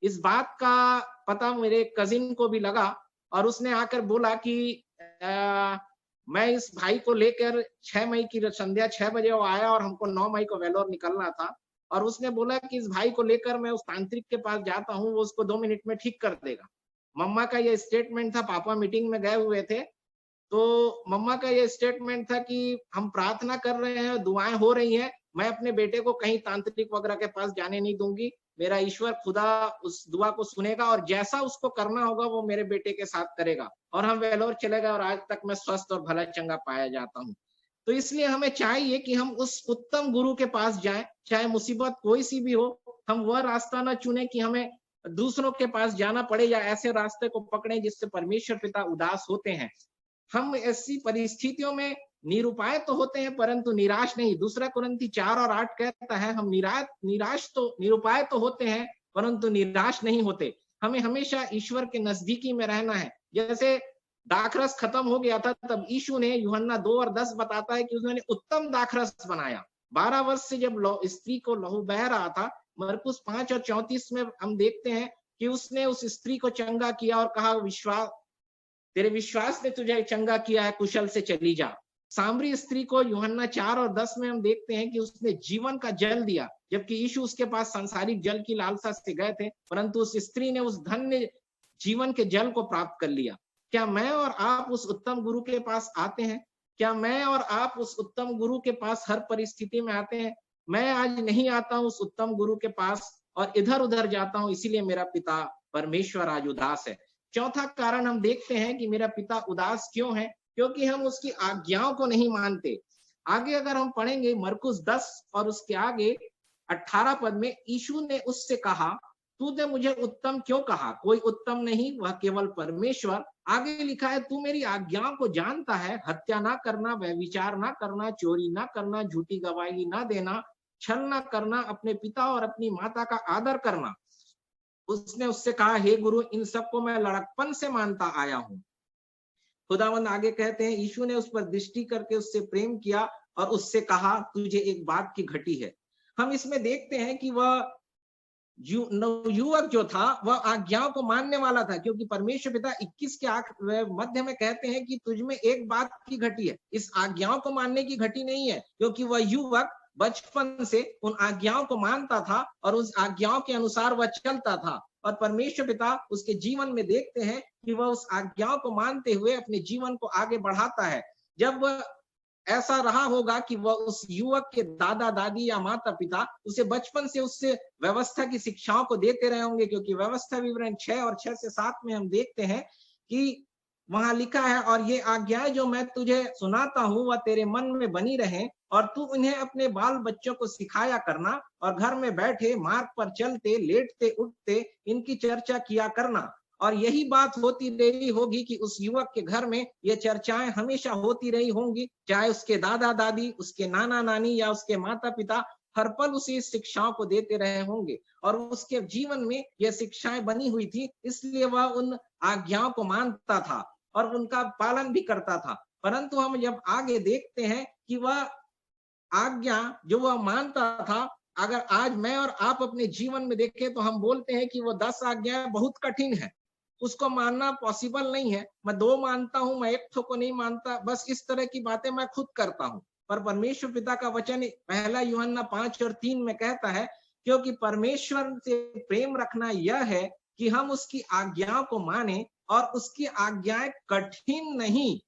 S9: इस बात का पता मेरे कजिन को भी लगा और उसने आकर बोला कि मैं इस भाई को लेकर 6 मई की संध्या 6 बजे वो आया और हमको 9 मई को वेलोर निकलना था, और उसने बोला कि इस भाई को लेकर मैं उस तांत्रिक के पास जाता हूँ, वो उसको 2 मिनट में ठीक कर देगा। मम्मा का ये स्टेटमेंट था, पापा मीटिंग में गए हुए थे, तो मम्मा का ये स्टेटमेंट था कि हम प्रार्थना कर रहे हैं, दुआएं हो रही हैं, मैं अपने बेटे को कहीं तांत्रिक वगैरह के पास जाने नहीं दूंगी, मेरा ईश्वर खुदा उस दुआ को सुनेगा और जैसा उसको करना होगा वो मेरे बेटे के साथ करेगा और हम वेलोर चले गए और आज तक मैं स्वस्थ और भला चंगा पाया जाता हूँ। तो इसलिए हमें चाहिए कि हम उस उत्तम गुरु के पास जाएं, चाहे मुसीबत कोई सी भी हो, हम वह रास्ता न चुने कि हमें दूसरों के पास जाना पड़े या ऐसे रास्ते को पकड़े जिससे परमेश्वर पिता उदास होते हैं। हम ऐसी परिस्थितियों में निरुपाय तो होते हैं परंतु निराश नहीं। दूसरा कुरिन्थी 4 और 8 कहता है हम निरुपाय तो होते हैं परंतु निराश नहीं होते। हमें हमेशा ईश्वर के नजदीकी में रहना है। जैसे दाखरस खत्म हो गया था तब यीशु ने, यूहन्ना 2 और 10 बताता है कि उसने उत्तम दाखरस बनाया। 12 वर्ष से जब स्त्री को लहू बह रहा था, मरकुस 5 और 34 में हम देखते हैं कि उसने उस स्त्री को चंगा किया और कहा तेरे विश्वास ने तुझे चंगा किया है, कुशल से चली जा। सामरी स्त्री को यूहन्ना 4 और 10 में हम देखते हैं कि उसने जीवन का जल दिया, जबकि यीशु उसके पास सांसारिक जल की लालसा से गए थे, परंतु उस स्त्री ने उस धन्य जीवन के जल को प्राप्त कर लिया। क्या मैं और आप उस उत्तम गुरु के पास आते हैं? क्या मैं और आप उस उत्तम गुरु के पास हर परिस्थिति में आते हैं? मैं आज नहीं आता हूं उस उत्तम गुरु के पास और इधर उधर जाता हूं, इसीलिए मेरा पिता परमेश्वर आज उदास है। चौथा कारण हम देखते हैं कि मेरा पिता उदास क्यों है, क्योंकि हम उसकी आज्ञाओं को नहीं मानते। आगे अगर हम पढ़ेंगे मरकुस 10 और उसके आगे 18 पद में, यीशु ने उससे कहा तूने मुझे उत्तम क्यों कहा? कोई उत्तम नहीं, वह केवल परमेश्वर। आगे लिखा है तू मेरी आज्ञाओं को जानता है, हत्या ना करना, व्यभिचार ना करना, चोरी ना करना, झूठी गवाही ना देना, छल ना करना, अपने पिता और अपनी माता का आदर करना। उसने उससे कहा हे गुरु, इन सबको मैं लड़कपन से मानता आया हूं। खुदावंद आगे कहते हैं यीशु ने उस पर दृष्टि करके उससे प्रेम किया और उससे कहा तुझे एक बात की घटी है। हम इसमें देखते हैं कि वह युवक जो था वह आज्ञाओं को मानने वाला था, क्योंकि परमेश्वर पिता 21 के मध्य में कहते हैं कि तुझ में एक बात की घटी है। इस आज्ञाओं को मानने की घटी नहीं है, क्योंकि वह युवक बचपन से उन आज्ञाओं को मानता था और उस आज्ञाओं के अनुसार वह चलता था। और परमेश्वर पिता उसके जीवन में देखते हैं कि वह उस आज्ञाओं को मानते हुए अपने जीवन को आगे बढ़ाता है। जब वह ऐसा रहा होगा कि वह उस युवक के दादा दादी या माता पिता उसे बचपन से उससे व्यवस्था की शिक्षाओं को देते रहे होंगे, क्योंकि व्यवस्था विवरण 6 और 6 से 7 में हम देखते हैं कि वहां लिखा है और ये आज्ञाएं जो मैं तुझे सुनाता हूं वह तेरे मन में बनी रहे और तू उन्हें अपने बाल बच्चों को सिखाया करना और घर में बैठे, मार्ग पर चलते, लेटते उठते इनकी चर्चा किया करना। और यही बात होती रही होगी कि उस युवक के घर में ये चर्चाएं हमेशा होती रही होंगी, चाहे उसके दादा दादी, उसके नाना नानी या उसके माता पिता हर पल उसे शिक्षाओं को देते रहे होंगे और उसके जीवन में यह शिक्षाएं बनी हुई थी, इसलिए वह उन आज्ञाओं को मानता था और उनका पालन भी करता था। परंतु हम जब आगे देखते हैं कि वह आज्ञा जो वह मानता था, अगर आज मैं और आप अपने जीवन में देखें तो हम बोलते हैं कि वो 10 आज्ञाएं बहुत कठिन है, उसको मानना पॉसिबल नहीं है। मैं 2 मानता हूं, मैं 1 को नहीं मानता, बस इस तरह की बातें मैं खुद करता हूं। पर परमेश्वर पिता का वचन 1 यूहन्ना 5 और 3 में कहता है क्योंकि परमेश्वर से प्रेम रखना यह है कि हम उसकी आज्ञाओं को माने और उसकी आज्ञाएं कठिन नहीं,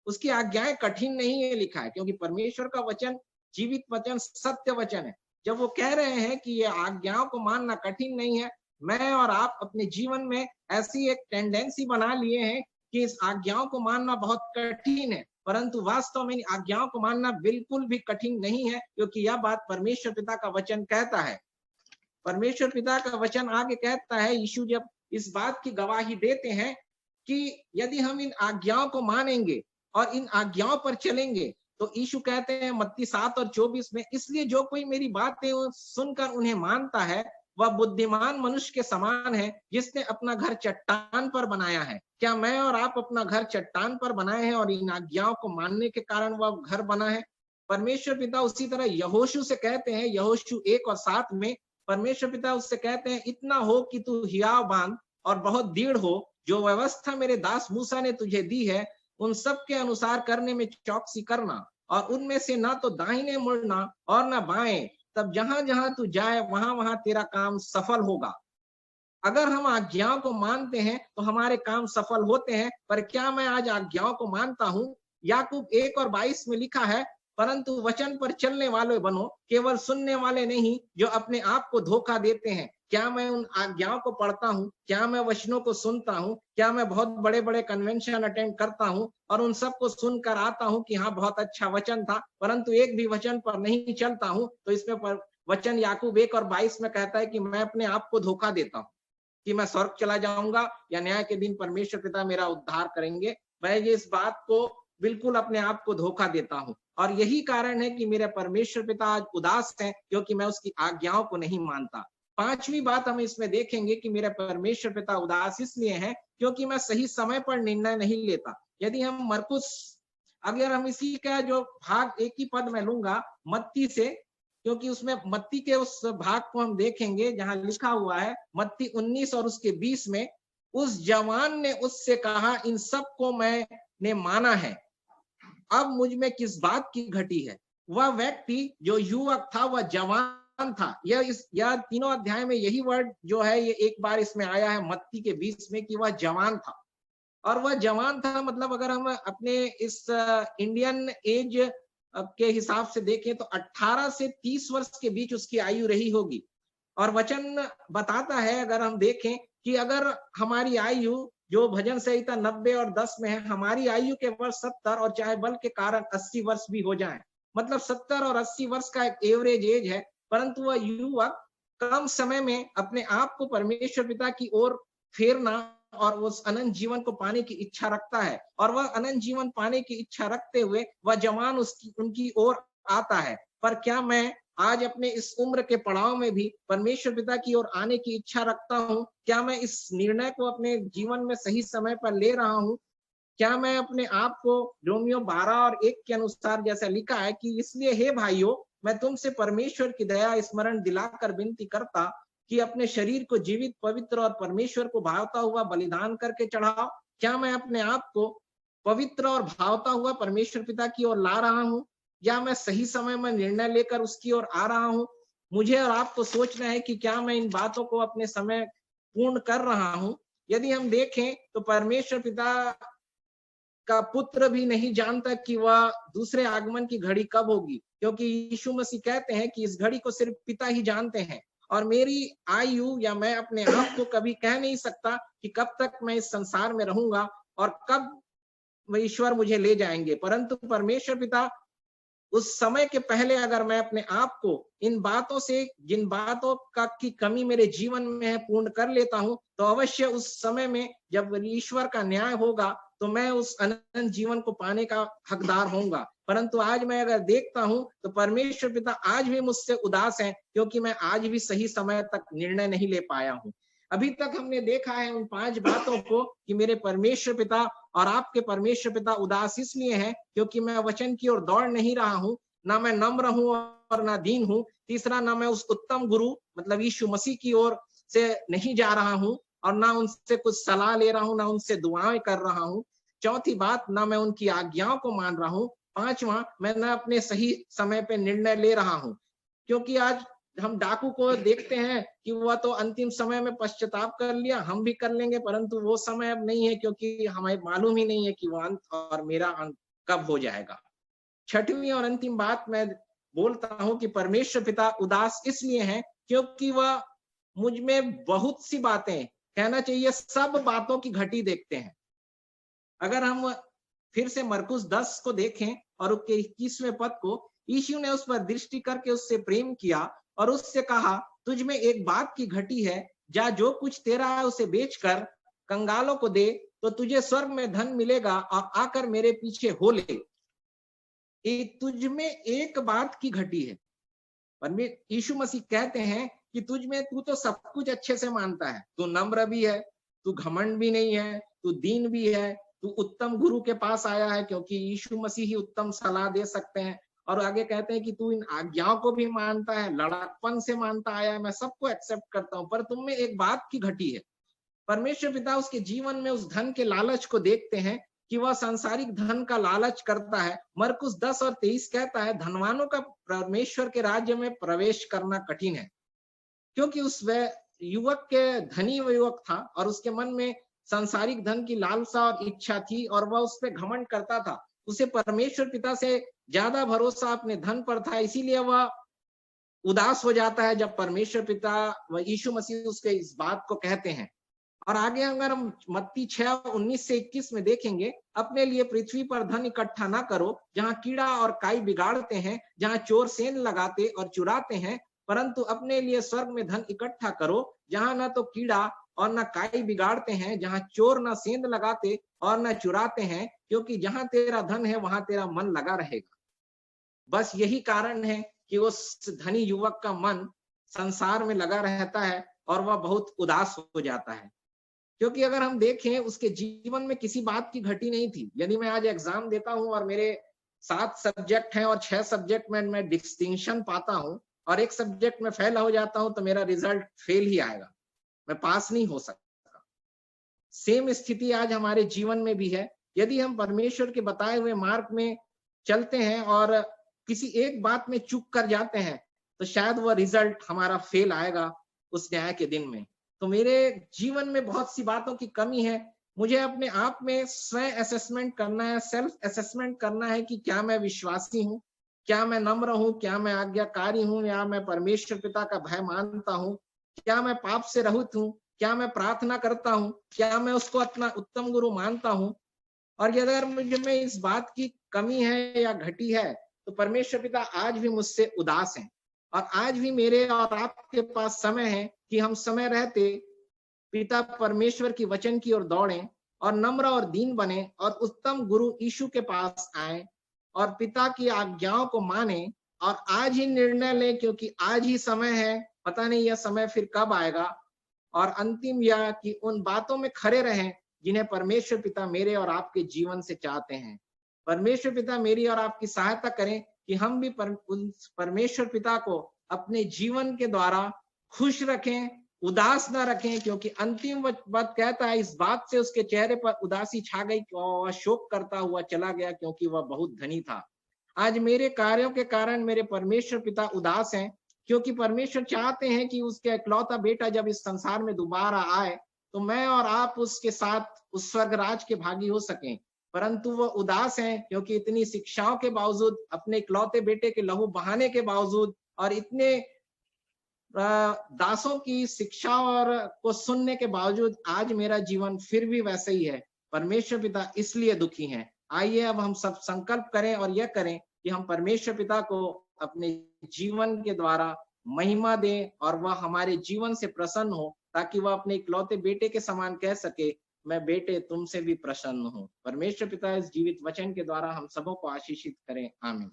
S9: उसकी आज्ञाएं कठिन नहीं है लिखा है, क्योंकि परमेश्वर का वचन जीवित वचन, सत्य वचन है। जब वो कह रहे हैं कि ये आज्ञाओं को मानना कठिन नहीं है, मैं और आप अपने जीवन में ऐसी एक टेंडेंसी बना लिए हैं कि इस आज्ञाओं को मानना बहुत कठिन है, परंतु वास्तव में आज्ञाओं को मानना बिल्कुल भी कठिन नहीं है, क्योंकि यह बात परमेश्वर पिता का वचन कहता है। परमेश्वर पिता का वचन आगे कहता है, यीशु जब इस बात की गवाही देते हैं कि यदि हम इन आज्ञाओं को मानेंगे और इन आज्ञाओं पर चलेंगे, तो यीशु कहते हैं मत्ती 7 और 24 में, इसलिए जो कोई मेरी बातें सुनकर उन्हें मानता है वह बुद्धिमान मनुष्य के समान है जिसने अपना घर चट्टान पर बनाया है। क्या मैं और आप अपना घर चट्टान पर बनाए हैं और इन आज्ञाओं को मानने के कारण वह घर बना है? परमेश्वर पिता उसी तरह यहोशू से कहते हैं, यहोशू 1 और 7 में परमेश्वर पिता उससे कहते हैं, इतना हो कि तू हियाव बांध और बहुत दृढ़ हो, जो व्यवस्था मेरे दास मूसा ने तुझे दी है उन सब के अनुसार करने में चौकसी करना और उनमें से ना तो दाहिने मुड़ना और ना बाएं, तब जहां जहां तू जाए वहां वहां तेरा काम सफल होगा। अगर हम आज्ञाओं को मानते हैं तो हमारे काम सफल होते हैं, पर क्या मैं आज आज्ञाओं को मानता हूं? याकूब 1 और 22 में लिखा है, परंतु वचन पर चलने वाले बनो, केवल सुनने वाले नहीं जो अपने आप को धोखा देते हैं। क्या मैं उन आज्ञाओं को पढ़ता हूँ, क्या मैं वचनों को सुनता हूँ, क्या मैं बहुत बड़े बड़े कन्वेंशन अटेंड करता हूँ और उन सबको सुनकर आता हूँ कि हाँ बहुत अच्छा वचन था, परंतु एक भी वचन पर नहीं चलता हूँ, तो इसमें पर वचन याकूब 1:22 में कहता है कि मैं अपने आप को धोखा देता हूँ कि मैं स्वर्ग चला जाऊंगा या न्याय के दिन परमेश्वर पिता मेरा उद्धार करेंगे। मैं ये इस बात को बिल्कुल अपने आप को धोखा देता हूँ और यही कारण है कि मेरे परमेश्वर पिता आज उदास हैं, क्योंकि मैं उसकी आज्ञाओं को नहीं मानता। पांचवी बात हम इसमें देखेंगे कि मेरे परमेश्वर पिता उदास इसलिए हैं क्योंकि मैं सही समय पर निर्णय नहीं लेता। यदि हम मरकुस, अगर हम इसी का जो भाग एक ही पद में लूंगा मत्ती से, क्योंकि उसमें मत्ती के उस भाग को हम देखेंगे जहां लिखा हुआ है मत्ती 19 और उसके 20 में, उस जवान ने उससे कहा इन सब को मैंने माना है, अब मुझ में किस बात की घटी है। वह व्यक्ति जो युवक था वह जवान था। यह तीनों अध्याय में यही वर्ड जो है ये एक बार इसमें आया है मत्ती के 20 में कि वह जवान था। और वह जवान था मतलब अगर हम अपने इस इंडियन एज के हिसाब से देखें तो 18 से 30 वर्ष के बीच उसकी आयु रही होगी। और वचन बताता है अगर हम देखें कि अगर हमारी आयु जो भजन संहिता 90 और 10 में है, हमारी आयु के वर्ष 70 और चाहे बल के कारण 80 वर्ष भी हो जाए, मतलब 70 और 80 वर्ष का एक एवरेज एज है, परंतु वह युवक कम समय में अपने आप को परमेश्वर पिता की ओर फेरना और उस अनंत जीवन को पाने की इच्छा रखता है। और वह अनंत जीवन पाने की इच्छा रखते हुए वह जवान उनकी ओर आता है। पर क्या मैं आज अपने इस उम्र के पड़ाव में भी परमेश्वर पिता की ओर आने की इच्छा रखता हूँ? क्या मैं इस निर्णय को अपने जीवन में सही समय पर ले रहा हूँ? क्या मैं अपने आप को रोमियो 12 और 1 के अनुसार जैसा लिखा है कि इसलिए हे भाइयों मैं तुमसे परमेश्वर की दया स्मरण दिलाकर विनती करता कि अपने शरीर को जीवित, पवित्र और परमेश्वर को भावता हुआ बलिदान करके चढ़ाओ। क्या मैं अपने आप को पवित्र और भावता हुआ परमेश्वर पिता की ओर ला रहा हूँ, या मैं सही समय में निर्णय लेकर उसकी ओर आ रहा हूँ? मुझे और आपको सोचना है कि क्या मैं इन बातों को अपने समय पूर्ण कर रहा हूँ। यदि हम देखें तो परमेश्वर पिता का पुत्र भी नहीं जानता कि वह दूसरे आगमन की घड़ी कब होगी, क्योंकि यीशु मसीह कहते हैं कि इस घड़ी को सिर्फ पिता ही जानते हैं। और मेरी आयु या मैं अपने आप को कभी कह नहीं सकता कि कब तक मैं इस संसार में रहूंगा और कब वह ईश्वर मुझे ले जाएंगे, परंतु परमेश्वर पिता उस समय के पहले अगर मैं अपने आप को इन बातों से, जिन बातों का की कमी मेरे जीवन में है, पूर्ण कर लेता हूं, तो अवश्य उस समय में जब ईश्वर का न्याय होगा तो मैं उस अनंत जीवन को पाने का हकदार होऊंगा। परंतु आज मैं अगर देखता हूं तो परमेश्वर पिता आज भी मुझसे उदास हैं, क्योंकि मैं आज भी सही समय तक निर्णय नहीं ले पाया हूं। अभी तक हमने देखा है उन 5 बातों को कि मेरे परमेश्वर पिता और आपके परमेश्वर पिता उदास इसलिए हैं क्योंकि मैं वचन की ओर दौड़ नहीं रहा हूं, ना मैं नम्र हूं और ना दीन हूं। तीसरा, ना मैं उस उत्तम गुरु मतलब यीशु मसीह की ओर से नहीं जा रहा हूं और ना उनसे कुछ सलाह ले रहा हूं, ना उनसे दुआएं कर रहा हूं। चौथी बात, ना मैं उनकी आज्ञाओं को मान रहा हूं। पांचवा, मैं ना अपने सही समय पे निर्णय ले रहा हूं, क्योंकि आज हम डाकू को देखते हैं कि वह तो अंतिम समय में पश्चाताप कर लिया, हम भी कर लेंगे, परंतु वो समय अब नहीं है, क्योंकि हमें मालूम ही नहीं है कि वो अंत और मेरा अंत कब हो जाएगा। छठवीं और अंतिम बात मैं बोलता हूं कि परमेश्वर पिता उदास इसलिए हैं क्योंकि वह मुझ में बहुत सी बातें, कहना चाहिए सब बातों की घटी देखते हैं। अगर हम फिर से मरकुस 10 को देखें और उसके 21वें पद को, यीशु ने उस पर दृष्टि करके उससे प्रेम किया और उससे कहा तुझ में एक बात की घटी है, जा जो कुछ तेरा है उसे बेचकर कंगालों को दे तो तुझे स्वर्ग में धन मिलेगा और आकर मेरे पीछे हो ले। तुझ में एक बात की घटी है। यीशु मसीह कहते हैं कि तुझ में, तू तो सब कुछ अच्छे से मानता है, तू नम्र भी है, तू घमंड भी नहीं है, तू दीन भी है, तू उत्तम गुरु के पास आया है क्योंकि यीशु मसीह ही उत्तम सलाह दे सकते हैं। और आगे कहते हैं कि तू इन आज्ञाओं को भी मानता है, लड़कपन से मानता आया है, मैं सबको एक्सेप्ट करता हूं, पर तुम में एक बात की घटी है। परमेश्वर पिता उसके जीवन में उस धन के लालच को देखते हैं कि वह सांसारिक धन का लालच करता है। मरकुस 10 और 23 कहता है धनवानों का परमेश्वर के राज्य में प्रवेश करना कठिन है, क्योंकि उस युवक के धनी युवक था और उसके मन में सांसारिक धन की लालसा और इच्छा थी और वह उस पर घमंड करता था। उसे परमेश्वर पिता से ज्यादा भरोसा अपने धन पर था, इसीलिए वह उदास हो जाता है जब परमेश्वर पिता व यीशु मसीह उसके इस बात को कहते हैं। और आगे अगर हम मत्ती 6:19 से 21 में देखेंगे, अपने लिए पृथ्वी पर धन इकट्ठा ना करो जहां कीड़ा और काई बिगाड़ते हैं, जहां चोर सेंध लगाते और चुराते हैं, परंतु अपने लिए स्वर्ग में धन इकट्ठा करो जहां न तो कीड़ा और न काई बिगाड़ते हैं, जहां चोर न सेंध लगाते और न चुराते हैं, क्योंकि जहां तेरा धन है वहां तेरा मन लगा रहेगा। बस यही कारण है कि उस धनी युवक का मन संसार में लगा रहता है और वह बहुत उदास हो जाता है, क्योंकि अगर हम देखें उसके जीवन में किसी बात की घटी नहीं थी। यदि मैं आज एग्जाम देता हूं और मेरे 7 सब्जेक्ट हैं और 6 सब्जेक्ट में मैं डिस्टिंक्शन पाता हूं और एक सब्जेक्ट में फेल हो जाता हूं, तो मेरा रिजल्ट फेल ही आएगा, मैं पास नहीं हो सकता। सेम स्थिति आज हमारे जीवन में भी है। यदि हम परमेश्वर के बताए हुए मार्ग में चलते हैं और किसी एक बात में चूक कर जाते हैं, तो शायद वह रिजल्ट हमारा फेल आएगा उस न्याय के दिन में। तो मेरे जीवन में बहुत सी बातों की कमी है। मुझे अपने आप में स्वयं असेसमेंट करना है, सेल्फ असेसमेंट करना है कि क्या मैं विश्वासी हूँ, क्या मैं नम्र हूँ, क्या मैं आज्ञाकारी हूँ, या मैं परमेश्वर पिता का भय मानता हूँ, क्या मैं पाप से रहित हूँ, क्या मैं प्रार्थना करता हूँ, क्या मैं उसको अपना उत्तम गुरु मानता हूँ। और अगर मुझे में इस बात की कमी है या घटी है, तो परमेश्वर पिता आज भी मुझसे उदास हैं। और आज भी मेरे और आपके पास समय है कि हम समय रहते पिता परमेश्वर की वचन की ओर दौड़ें और नम्र और दीन बने और उत्तम गुरु यीशु के पास आए और पिता की आज्ञाओं को माने और आज ही निर्णय लें, क्योंकि आज ही समय है, पता नहीं यह समय फिर कब आएगा। और अंतिम यह कि उन बातों में खड़े रहें जिन्हें परमेश्वर पिता मेरे और आपके जीवन से चाहते हैं। परमेश्वर पिता मेरी और आपकी सहायता करें कि हम भी परमेश्वर पिता को अपने जीवन के द्वारा खुश रखें, उदास ना रखें, क्योंकि अंतिम बात कहता है इस बात से उसके चेहरे पर उदासी छा गई, वह शोक करता हुआ चला गया क्योंकि वह बहुत धनी था। आज मेरे कार्यों के कारण मेरे परमेश्वर पिता उदास हैं, क्योंकि परमेश्वर चाहते हैं कि उसका इकलौता बेटा जब इस संसार में दोबारा आए तो मैं और आप उसके साथ उस स्वर्ग राज के भागी हो सकें। परंतु वो उदास हैं क्योंकि इतनी शिक्षाओं के बावजूद, अपने इकलौते बेटे के लहू बहाने के बावजूद और इतने दासों की शिक्षा और को सुनने के बावजूद आज मेरा जीवन फिर भी वैसे ही है। परमेश्वर पिता इसलिए दुखी हैं। आइए अब हम सब संकल्प करें और यह करें कि हम परमेश्वर पिता को अपने जीवन के द्वारा महिमा दें और वह हमारे जीवन से प्रसन्न हो, ताकि वह अपने इकलौते बेटे के समान कह सके, मैं बेटे तुमसे भी प्रसन्न हूँ। परमेश्वर पिता इस जीवित वचन के द्वारा हम सबों को आशीषित करें। आमीन।